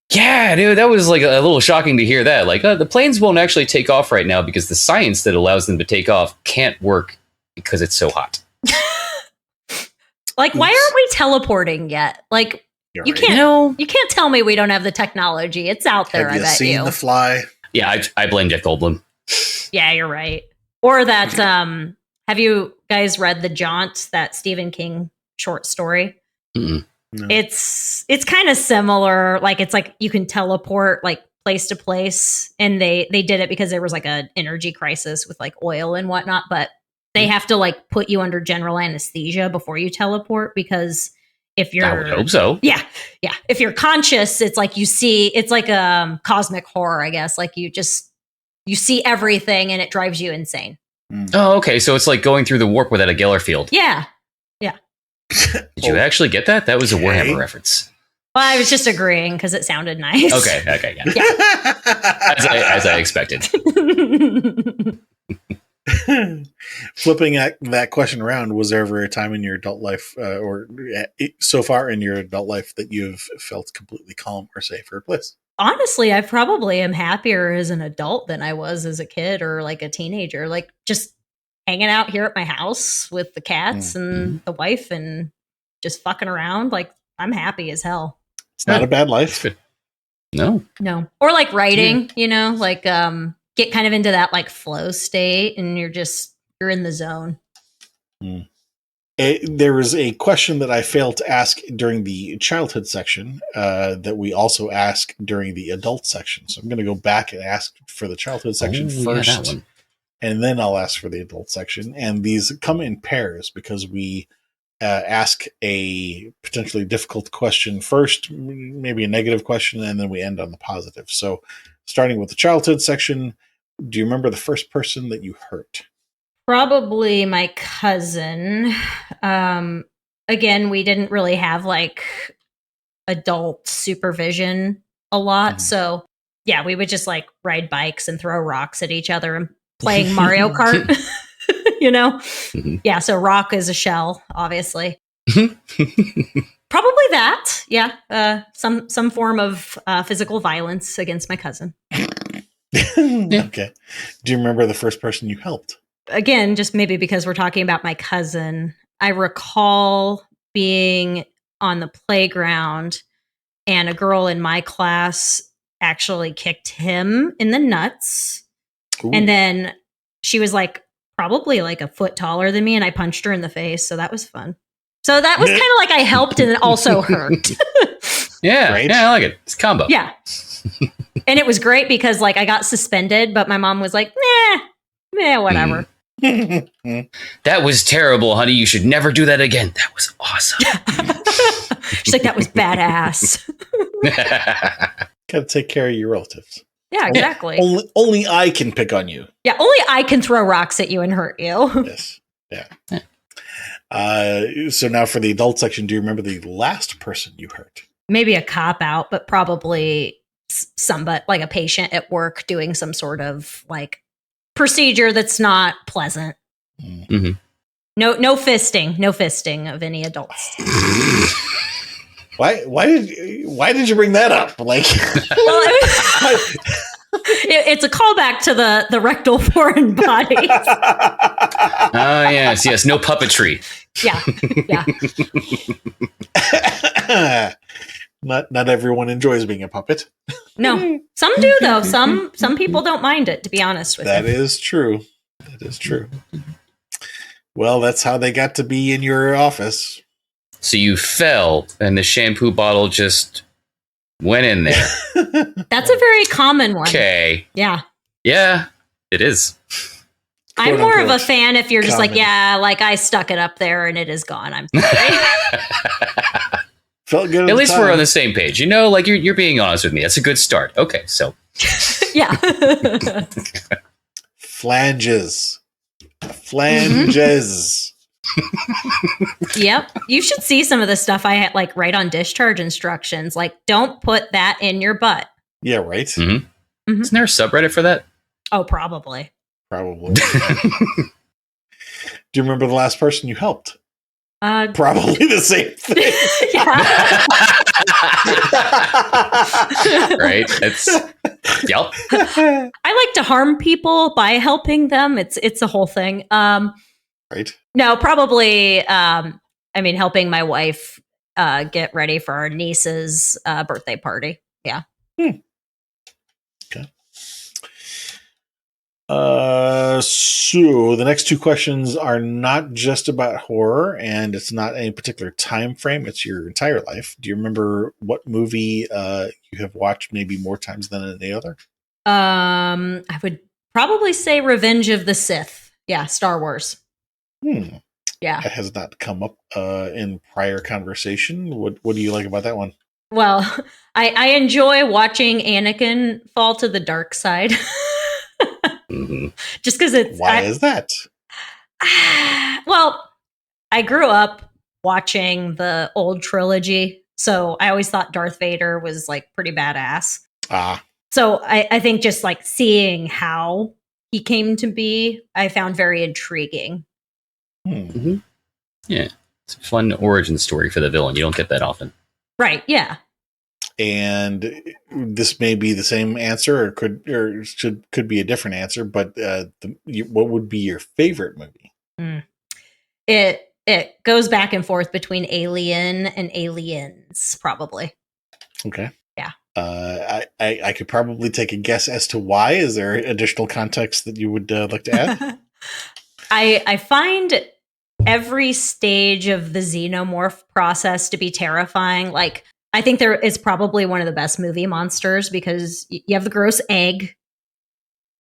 Yeah, dude, that was like a little shocking to hear that. Like the planes won't actually take off right now because the science that allows them to take off can't work because it's so hot. Like, why aren't we teleporting yet? Like, you can't tell me we don't have the technology. It's out there. Have I bet seen you. The Fly? Yeah, I blame Jeff Goldblum. Yeah, you're right. Or that. Have you guys read The Jaunt, that Stephen King short story? Mm-mm. No. It's kind of similar. Like it's like you can teleport like place to place, and they did it because there was like an energy crisis with like oil and whatnot. But they have to like put you under general anesthesia before you teleport, because if you're, I would hope so. Yeah. If you're conscious, it's like it's like a cosmic horror, I guess. Like you see everything, and it drives you insane. Oh, okay. So it's like going through the warp without a Geller field. Yeah. Did you actually get that? That was a Warhammer reference. Well, I was just agreeing because it sounded nice. Okay, yeah. As I expected. Flipping that question around, was there ever a time in your adult life, or so far in your adult life, that you've felt completely calm or safe or bliss? Honestly, I probably am happier as an adult than I was as a kid or like a teenager. Like just hanging out here at my house with the cats and the wife and just fucking around. Like I'm happy as hell. It's not a bad life. No. Or like writing, like get kind of into that like flow state, and you're in the zone. There was a question that I failed to ask during the childhood section that we also ask during the adult section. So I'm going to go back and ask for the childhood section first. Yeah, and then I'll ask for the adult section. And these come in pairs because we ask a potentially difficult question first, maybe a negative question, and then we end on the positive. So starting with the childhood section, do you remember the first person that you hurt? Probably my cousin. Again, we didn't really have like adult supervision a lot. Mhm. So yeah, we would just like ride bikes and throw rocks at each other and playing Mario Kart, you know? Mhm. Yeah, so rock is a shell, obviously. Probably that. Yeah. Some form of physical violence against my cousin. Okay. Do you remember the first person you helped? Again, just maybe because we're talking about my cousin, I recall being on the playground and a girl in my class actually kicked him in the nuts. Ooh. And then she was like probably like a foot taller than me, and I punched her in the face. So that was fun. So that was kind of like I helped and it also hurt. Yeah, Right? yeah, I like it. It's a combo. Yeah. And it was great because like I got suspended, but my mom was like, whatever. That was terrible, honey. You should never do that again. That was awesome. She's like, that was badass. Gotta take care of your relatives. Yeah, exactly. Only I can pick on you. Yeah, only I can throw rocks at you and hurt you. Yes. Yeah. So now for the adult section, do you remember the last person you hurt? Maybe a cop out, but probably somebody like a patient at work doing some sort of like procedure that's not pleasant. Mm-hmm. No fisting of any adults. Why did you bring that up? Like, Well, it's a callback to the rectal foreign bodies. Oh, yes. No puppetry. Yeah. Not everyone enjoys being a puppet. No, some do though. Some people don't mind it. To be honest with That you, is true. That is true. Well, that's how they got to be in your office. So you fell, and the shampoo bottle just went in there. that's a very common one. Okay. Yeah. Yeah, it is. I'm Quote, more of a unquote, fan if you're just like, common. yeah, like I stuck it up there and it is gone. I'm sorry. Felt good. At the least time. we're on the same page. Like you're being honest with me. That's a good start. Okay, so Yeah. Flanges. Yep. You should see some of the stuff I had like write on discharge instructions. Like, don't put that in your butt. Yeah, right. Mm-hmm. Isn't there a subreddit for that? Oh, probably. Probably. Do you remember the last person you helped? Uh, Probably the same thing. yeah. Right? It's yep. I like to harm people by helping them. It's a whole thing. Right. No, probably. Helping my wife get ready for our niece's birthday party. Yeah. Okay. So the next two questions are not just about horror, and it's not any particular time frame. It's your entire life. Do you remember what movie you have watched maybe more times than any other? I would probably say Revenge of the Sith. Yeah, Star Wars. Yeah. That has not come up in prior conversation. What do you like about that one? Well, I enjoy watching Anakin fall to the dark side. Mm-hmm. Just because it's Why is that? Well, I grew up watching the old trilogy, so I always thought Darth Vader was like pretty badass. So I think just like seeing how he came to be, I found very intriguing. Mm-hmm. Yeah, it's a fun origin story for the villain. You don't get that often. Right? Yeah. And this may be the same answer, or could be a different answer. But what would be your favorite movie? It goes back and forth between Alien and Aliens, probably. Okay. Yeah. I could probably take a guess as to why. Is there additional context that you would like to add? I find every stage of the xenomorph process to be terrifying. Like, I think there is probably one of the best movie monsters because you have the gross egg.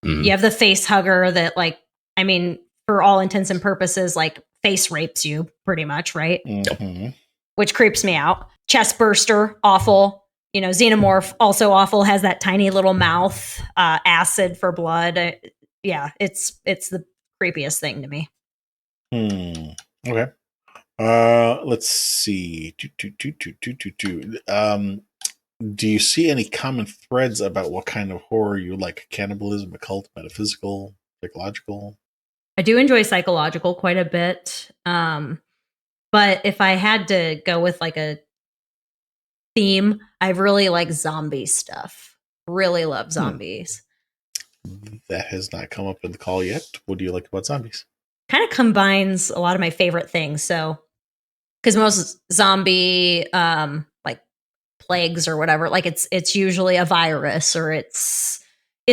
Mm-hmm. You have the face hugger that, like, I mean, for all intents and purposes, like, face rapes you pretty much, right? Mm-hmm. Which creeps me out. Chest burster, awful. Xenomorph, also awful, has that tiny little mouth, acid for blood. Yeah, it's the creepiest thing to me. Okay. Let's see. Do you see any common threads about what kind of horror you like? Cannibalism, occult, metaphysical, psychological? I do enjoy psychological quite a bit. But if I had to go with like a theme, I really like zombie stuff. Really love zombies. That has not come up in the call yet. What do you like about zombies? Kind of combines a lot of my favorite things. So, because most zombie like plagues or whatever, like it's usually a virus or it's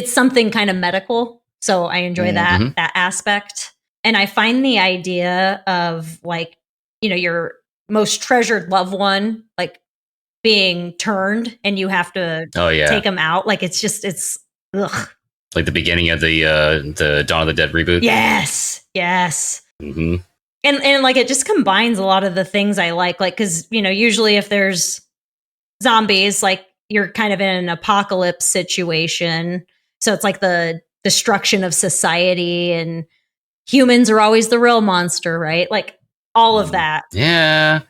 something kind of medical. So I enjoy that aspect. And I find the idea of like, your most treasured loved one, like being turned and you have to take them out. Like it's ugh. Like the beginning of the Dawn of the Dead reboot. Yes. Mm-hmm. And like it just combines a lot of the things I like because usually if there's zombies, like you're kind of in an apocalypse situation, so it's like the destruction of society and humans are always the real monster, right? Like all of that. Yeah,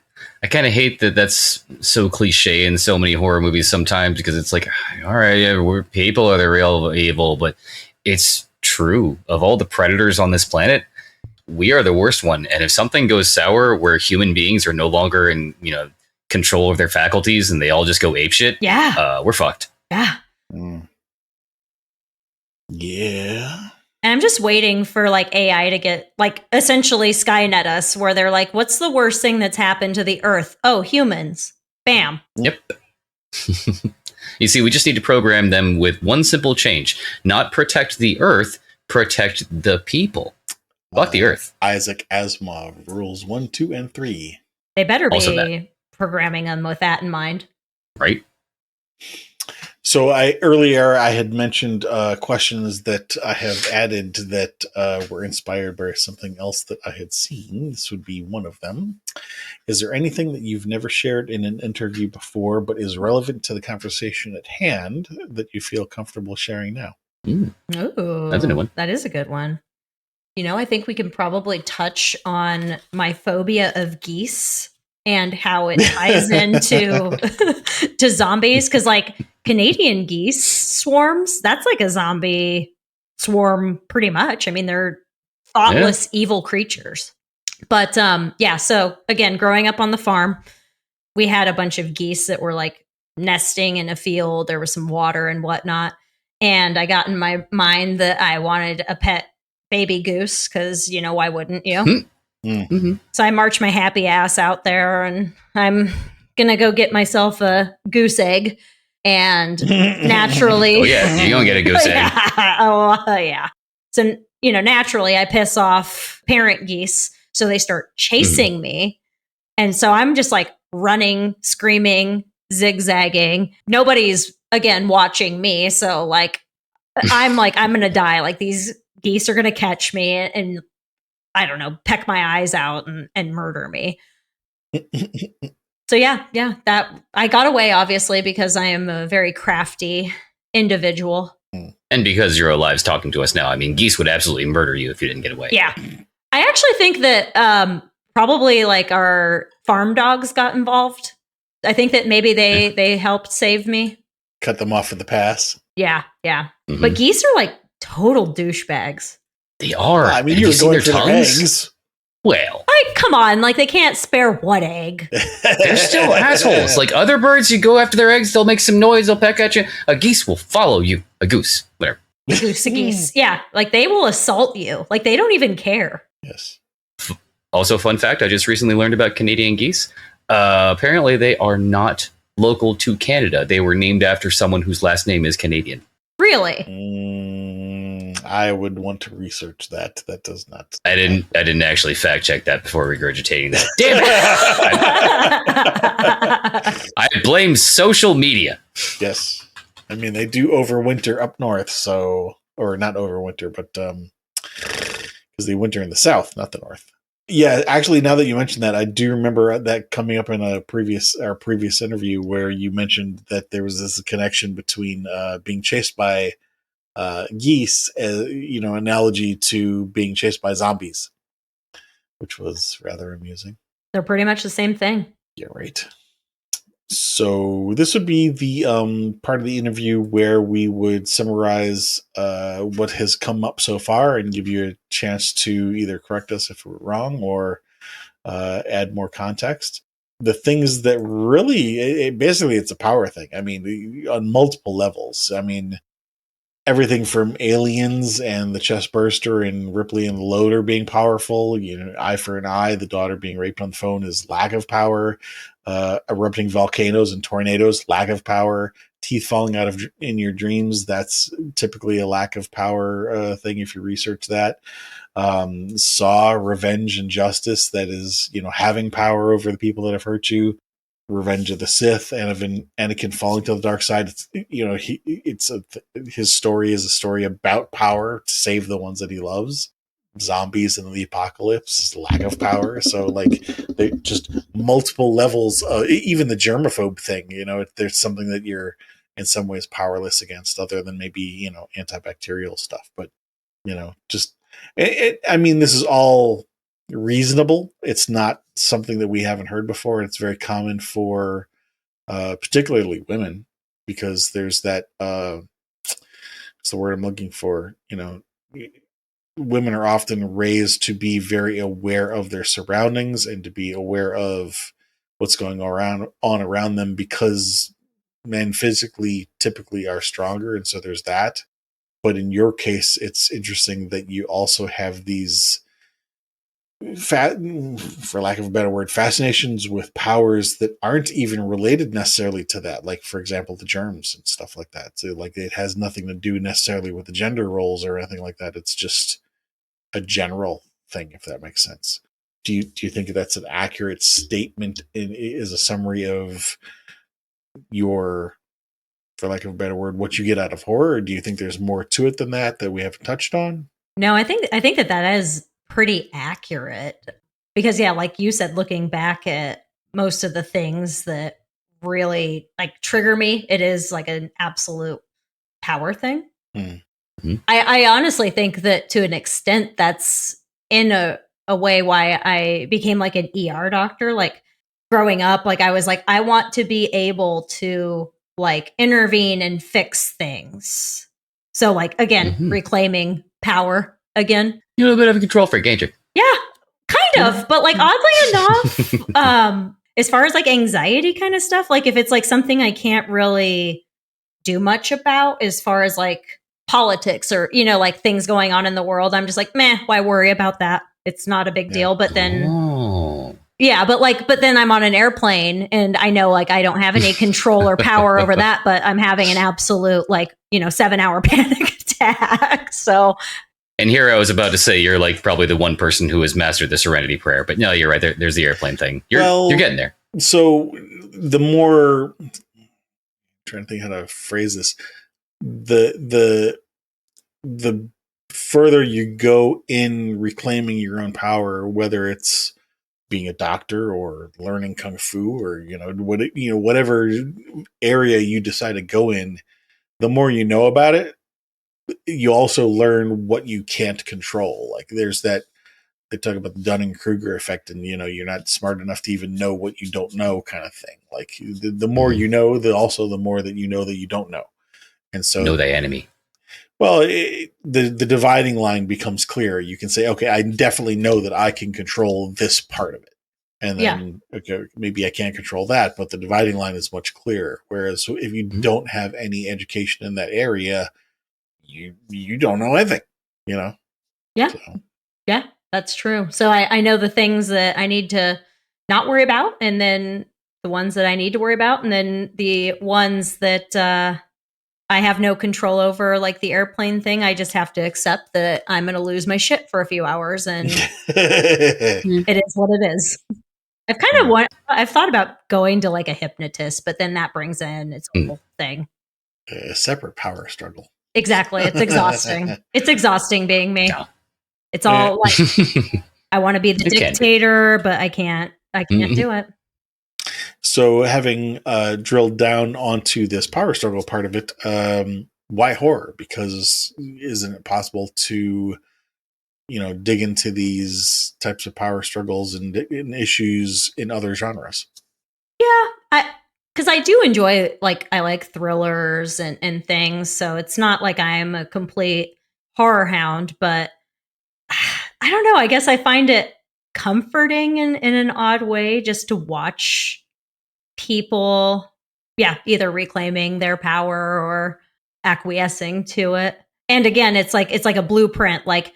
I kind of hate that that's so cliche in so many horror movies sometimes because it's like, all right, yeah, people are the real evil, but it's true. Of all the predators on this planet, we are the worst one. And if something goes sour where human beings are no longer in, control of their faculties and they all just go apeshit, we're fucked. Yeah. Yeah. And I'm just waiting for like AI to get like essentially Skynet us where they're like, what's the worst thing that's happened to the earth? Oh, humans. Bam. Yep. You see, we just need to program them with one simple change. Not protect the earth, protect the people. Fuck the earth. Isaac Asimov, rules 1, 2, and 3. They better be programming them with that in mind. Right. So earlier I had mentioned questions that I have added that were inspired by something else that I had seen. This would be one of them. Is there anything that you've never shared in an interview before but is relevant to the conversation at hand that you feel comfortable sharing now? Ooh, that's a new one. That is a good one. I think we can probably touch on my phobia of geese and how it ties into to zombies. Because like Canadian geese swarms, that's like a zombie swarm pretty much. I mean, they're thoughtless, evil creatures. But so again, growing up on the farm, we had a bunch of geese that were like nesting in a field. There was some water and whatnot. And I got in my mind that I wanted a pet baby goose because, why wouldn't you? Mm-hmm. So I march my happy ass out there and I'm going to go get myself a goose egg. And naturally... Oh, yeah, you're going to get a goose egg. Yeah. So, naturally I piss off parent geese. So they start chasing me. And so I'm just like running, screaming, zigzagging. Nobody's, again, watching me. So like, I'm going to die. Like these geese are going to catch me and I don't know, peck my eyes out and murder me. So yeah, that I got away obviously because I am a very crafty individual. And because you're alive talking to us now, I mean, geese would absolutely murder you if you didn't get away. Yeah. I actually think that probably like our farm dogs got involved. I think that maybe they helped save me. Cut them off at the pass. Yeah. Mm-hmm. But geese are like total douchebags. They are. I mean, you're going for their eggs. Well, come on, like they can't spare one egg. They're still assholes. Like other birds, you go after their eggs, they'll make some noise, they'll peck at you. A geese will follow you. A goose, whatever. A geese. Yeah, like they will assault you. Like they don't even care. Yes. Also, fun fact, I just recently learned about Canadian geese. Apparently, they are not local to Canada. They were named after someone whose last name is Canadian. Really? I would want to research that. That does not. I didn't actually fact check that before regurgitating that. Damn it! I blame social media. Yes, I mean they do overwinter up north, so or not overwinter, but because they winter in the south, not the north. Yeah, actually, now that you mentioned that, I do remember that coming up in our previous interview where you mentioned that there was this connection between being chased by geese, analogy to being chased by zombies, which was rather amusing. They're pretty much the same thing. Yeah, right. So this would be the part of the interview where we would summarize what has come up so far and give you a chance to either correct us if we're wrong or add more context. The things that really, basically, it's a power thing. I mean, on multiple levels. I mean, everything from aliens and the chest burster and Ripley and the loader being powerful, eye for an eye, the daughter being raped on the phone is lack of power, erupting volcanoes and tornadoes, lack of power, teeth falling out in your dreams, that's typically a lack of power thing if you research that. Saw, revenge and justice, that is, having power over the people that have hurt you. Revenge of the Sith, and Anakin falling to the dark side. His story is a story about power to save the ones that he loves. Zombies and the apocalypse is lack of power. So they just multiple levels. Even the germaphobe thing, there's something that you're in some ways powerless against, other than maybe antibacterial stuff. But I mean, this is all reasonable. It's not something that we haven't heard before. It's very common for particularly women, because there's that what's the word I'm looking for? Women are often raised to be very aware of their surroundings and to be aware of what's going on around them, because men physically typically are stronger, and so there's that. But in your case, it's interesting that you also have these, for lack of a better word, fascinations with powers that aren't even related necessarily to that. Like, for example, the germs and stuff like that. So, it has nothing to do necessarily with the gender roles or anything like that. It's just a general thing, if that makes sense. Do you think that's an accurate statement? Is a summary of your, for lack of a better word, what you get out of horror? Or do you think there's more to it than that we haven't touched on? No, I think that is pretty accurate, because like you said, looking back at most of the things that really trigger me, it is an absolute power thing. Mm-hmm. I honestly think that to an extent that's in a way why I became an ER doctor. Growing up, I was I want to be able to intervene and fix things. So again, reclaiming power again. You're a little bit of a control freak, ain't you? Yeah, kind of. But oddly enough, as far as anxiety kind of stuff, if it's something I can't really do much about, as far as politics or things going on in the world, I'm just meh, why worry about that? It's not a big deal. But then yeah, but then I'm on an airplane and I know I don't have any control or power over that, but I'm having an absolute 7-hour panic attack. So, and here I was about to say you're probably the one person who has mastered the Serenity Prayer, but no, you're right. There's the airplane thing. You're getting there. So the more, I'm trying to think how to phrase this, the further you go in reclaiming your own power, whether it's being a doctor or learning kung fu or whatever area you decide to go in, the more you know about it, you also learn what you can't control. There's that, they talk about the Dunning-Kruger effect, and you're not smart enough to even know what you don't know, kind of thing. The more you know, the more that you know that you don't know, and so know thy enemy. Well, the dividing line becomes clear. You can say, okay, I definitely know that I can control this part of it. And then, okay, maybe I can't control that, but the dividing line is much clearer. Whereas if you don't have any education in that area, you don't know anything, Yeah. So. Yeah, that's true. So I know the things that I need to not worry about, and then the ones that I need to worry about, and then the ones that I have no control over, like the airplane thing. I just have to accept that I'm going to lose my shit for a few hours, and it is what it is. I've thought about going to a hypnotist, but then that brings in its whole thing. A separate power struggle. Exactly. It's exhausting. It's exhausting being me. Yeah. It's all I want to be the dictator, but I can't do it. So having drilled down onto this power struggle part of it, why horror? Because isn't it possible to, dig into these types of power struggles and issues in other genres? Yeah, because I do enjoy, I like thrillers and things, so it's not like I'm a complete horror hound, but I don't know. I guess I find it comforting in an odd way just to watch people, either reclaiming their power or acquiescing to it. And again, it's like a blueprint. Like,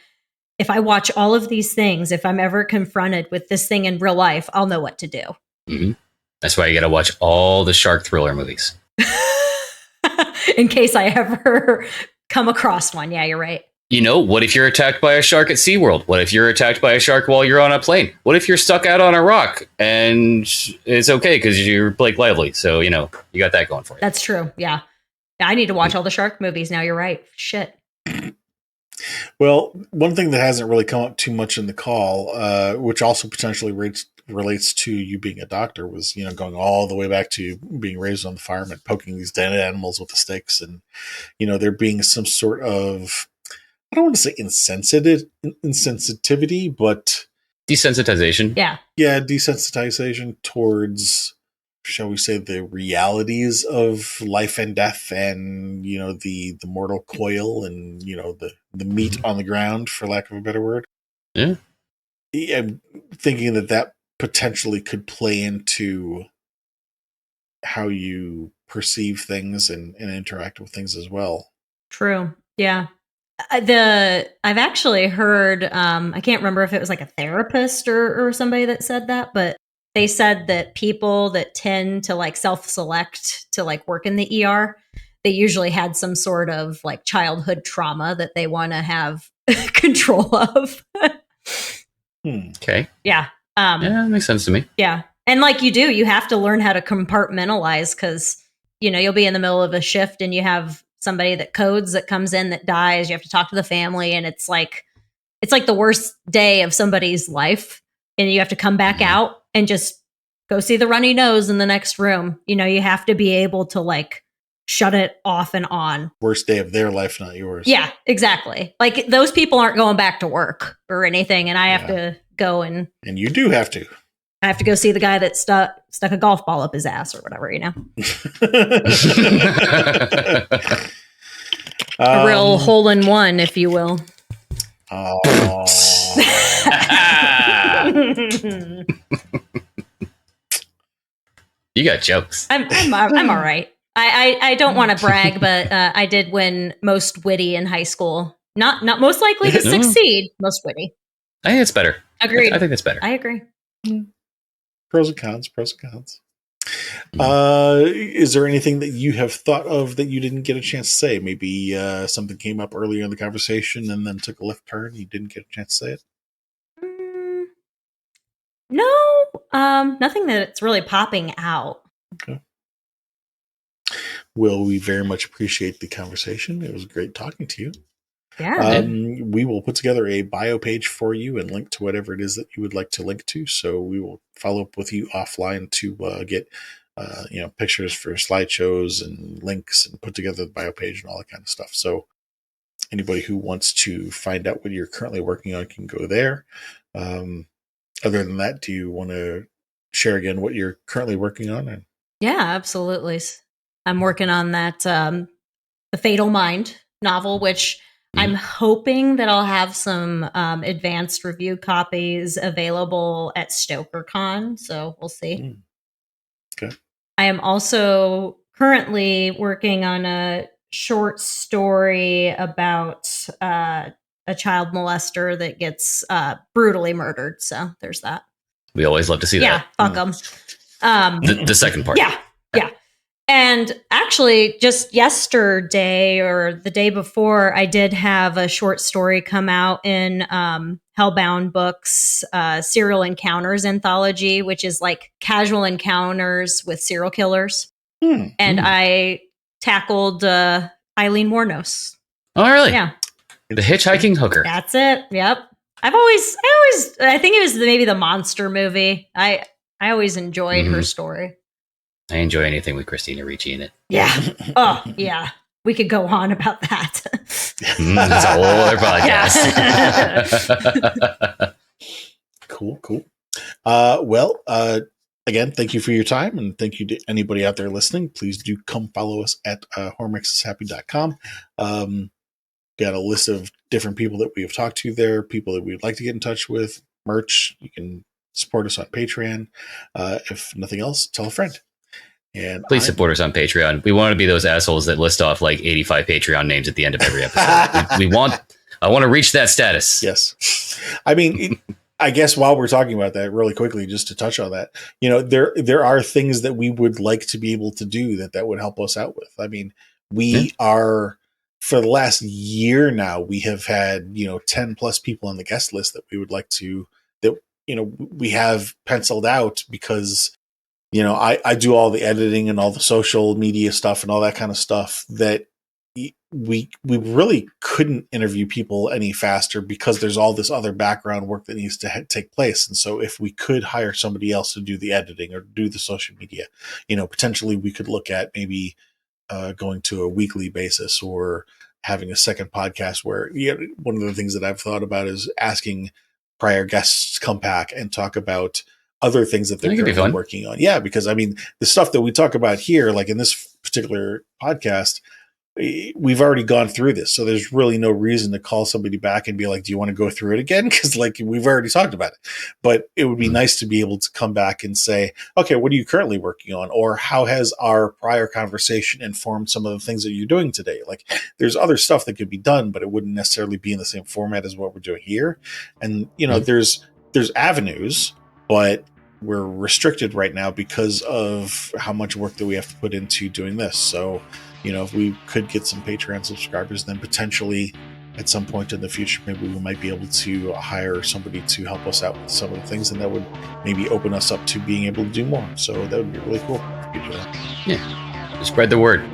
if I watch all of these things, if I'm ever confronted with this thing in real life, I'll know what to do. Mm-hmm. That's why you got to watch all the shark thriller movies. In case I ever come across one. Yeah, you're right. What if you're attacked by a shark at SeaWorld? What if you're attacked by a shark while you're on a plane? What if you're stuck out on a rock and it's okay because you're Blake Lively? So, you got that going for you. That's true. Yeah. I need to watch all the shark movies now. You're right. Shit. Well, one thing that hasn't really come up too much in the call, which also potentially relates to you being a doctor, was, going all the way back to being raised on the farm and poking these dead animals with the sticks and, there being some sort of, I don't want to say insensitivity, but desensitization. Yeah. Yeah, desensitization towards, shall we say, the realities of life and death and, the mortal coil and, the meat on the ground, for lack of a better word. Yeah. I'm thinking that potentially could play into how you perceive things and interact with things as well. True. Yeah. I've actually heard, I can't remember if it was like a therapist or somebody that said that, but they said that people that tend to self-select to work in the ER, they usually had some sort of childhood trauma that they want to have control of. Okay. Yeah. Yeah, that makes sense to me. Yeah. And you have to learn how to compartmentalize because, you'll be in the middle of a shift and you have somebody that codes that comes in that dies. You have to talk to the family and it's like the worst day of somebody's life. And you have to come back out and just go see the runny nose in the next room. You have to be able to shut it off and on. Worst day of their life, not yours. Yeah, exactly. Those people aren't going back to work or anything. And I have to go and you do have to. I have to go see the guy that stuck a golf ball up his ass or whatever, A real hole-in-one, if you will. Oh. You got jokes. I'm all right. I don't want to brag, but I did win most witty in high school. Not most likely to succeed, most witty. I think it's better. Agreed. I think that's better. I agree. Pros and cons. Is there anything that you have thought of that you didn't get a chance to say? Maybe something came up earlier in the conversation and then took a left turn and you didn't get a chance to say it? No, nothing that's really popping out. Okay. Well, we very much appreciate the conversation. It was great talking to you. Yeah. We will put together a bio page for you and link to whatever it is that you would like to link to. So we will follow up with you offline to get pictures for slideshows and links and put together the bio page and all that kind of stuff. So anybody who wants to find out what you're currently working on can go there. Other than that, do you want to share again what you're currently working on? Yeah, absolutely. I'm working on that The Fatal Mind novel, which I'm hoping that I'll have some advanced review copies available at StokerCon, so we'll see. Okay. I am also currently working on a short story about a child molester that gets brutally murdered, so there's that. We always love to see that. Yeah, fuck them. The second part. Yeah. And actually, just yesterday or the day before, I did have a short story come out in Hellbound Books' Serial Encounters anthology, which is casual encounters with serial killers. And I tackled Eileen Wuornos. Oh, really? Yeah. The hitchhiking hooker. That's it. Yep. I think it was maybe the monster movie. I always enjoyed her story. I enjoy anything with Christina Ricci in it. Yeah. Oh, yeah. We could go on about that. That's a whole other podcast. Cool. Again, thank you for your time, and thank you to anybody out there listening. Please do come follow us at hormexishappy.com. Got a list of different people that we have talked to there, people that we'd like to get in touch with, merch. You can support us on Patreon. If nothing else, tell a friend. And please support us on Patreon. We want to be those assholes that list off like 85 Patreon names at the end of every episode. I want to reach that status. Yes. I mean, I guess while we're talking about that really quickly, just to touch on that, there are things that we would like to be able to do that would help us out with. I mean, we are, for the last year now, we have had, 10 plus people on the guest list that we would like to, we have penciled out because, I do all the editing and all the social media stuff and all that kind of stuff that we really couldn't interview people any faster because there's all this other background work that needs to take place. And so if we could hire somebody else to do the editing or do the social media, potentially we could look at maybe going to a weekly basis or having a second podcast where one of the things that I've thought about is asking prior guests to come back and talk about other things that they're currently working on. Yeah, because I mean, the stuff that we talk about here, like in this particular podcast, we've already gone through this. So there's really no reason to call somebody back and be like, do you want to go through it again? Because like we've already talked about it. But it would be nice to be able to come back and say, okay, what are you currently working on? Or how has our prior conversation informed some of the things that you're doing today? Like there's other stuff that could be done, but it wouldn't necessarily be in the same format as what we're doing here. And, there's avenues, but we're restricted right now because of how much work that we have to put into doing this. So, if we could get some Patreon subscribers, then potentially at some point in the future, maybe we might be able to hire somebody to help us out with some of the things, and that would maybe open us up to being able to do more. So that would be really cool if you do that. Yeah. Spread the word.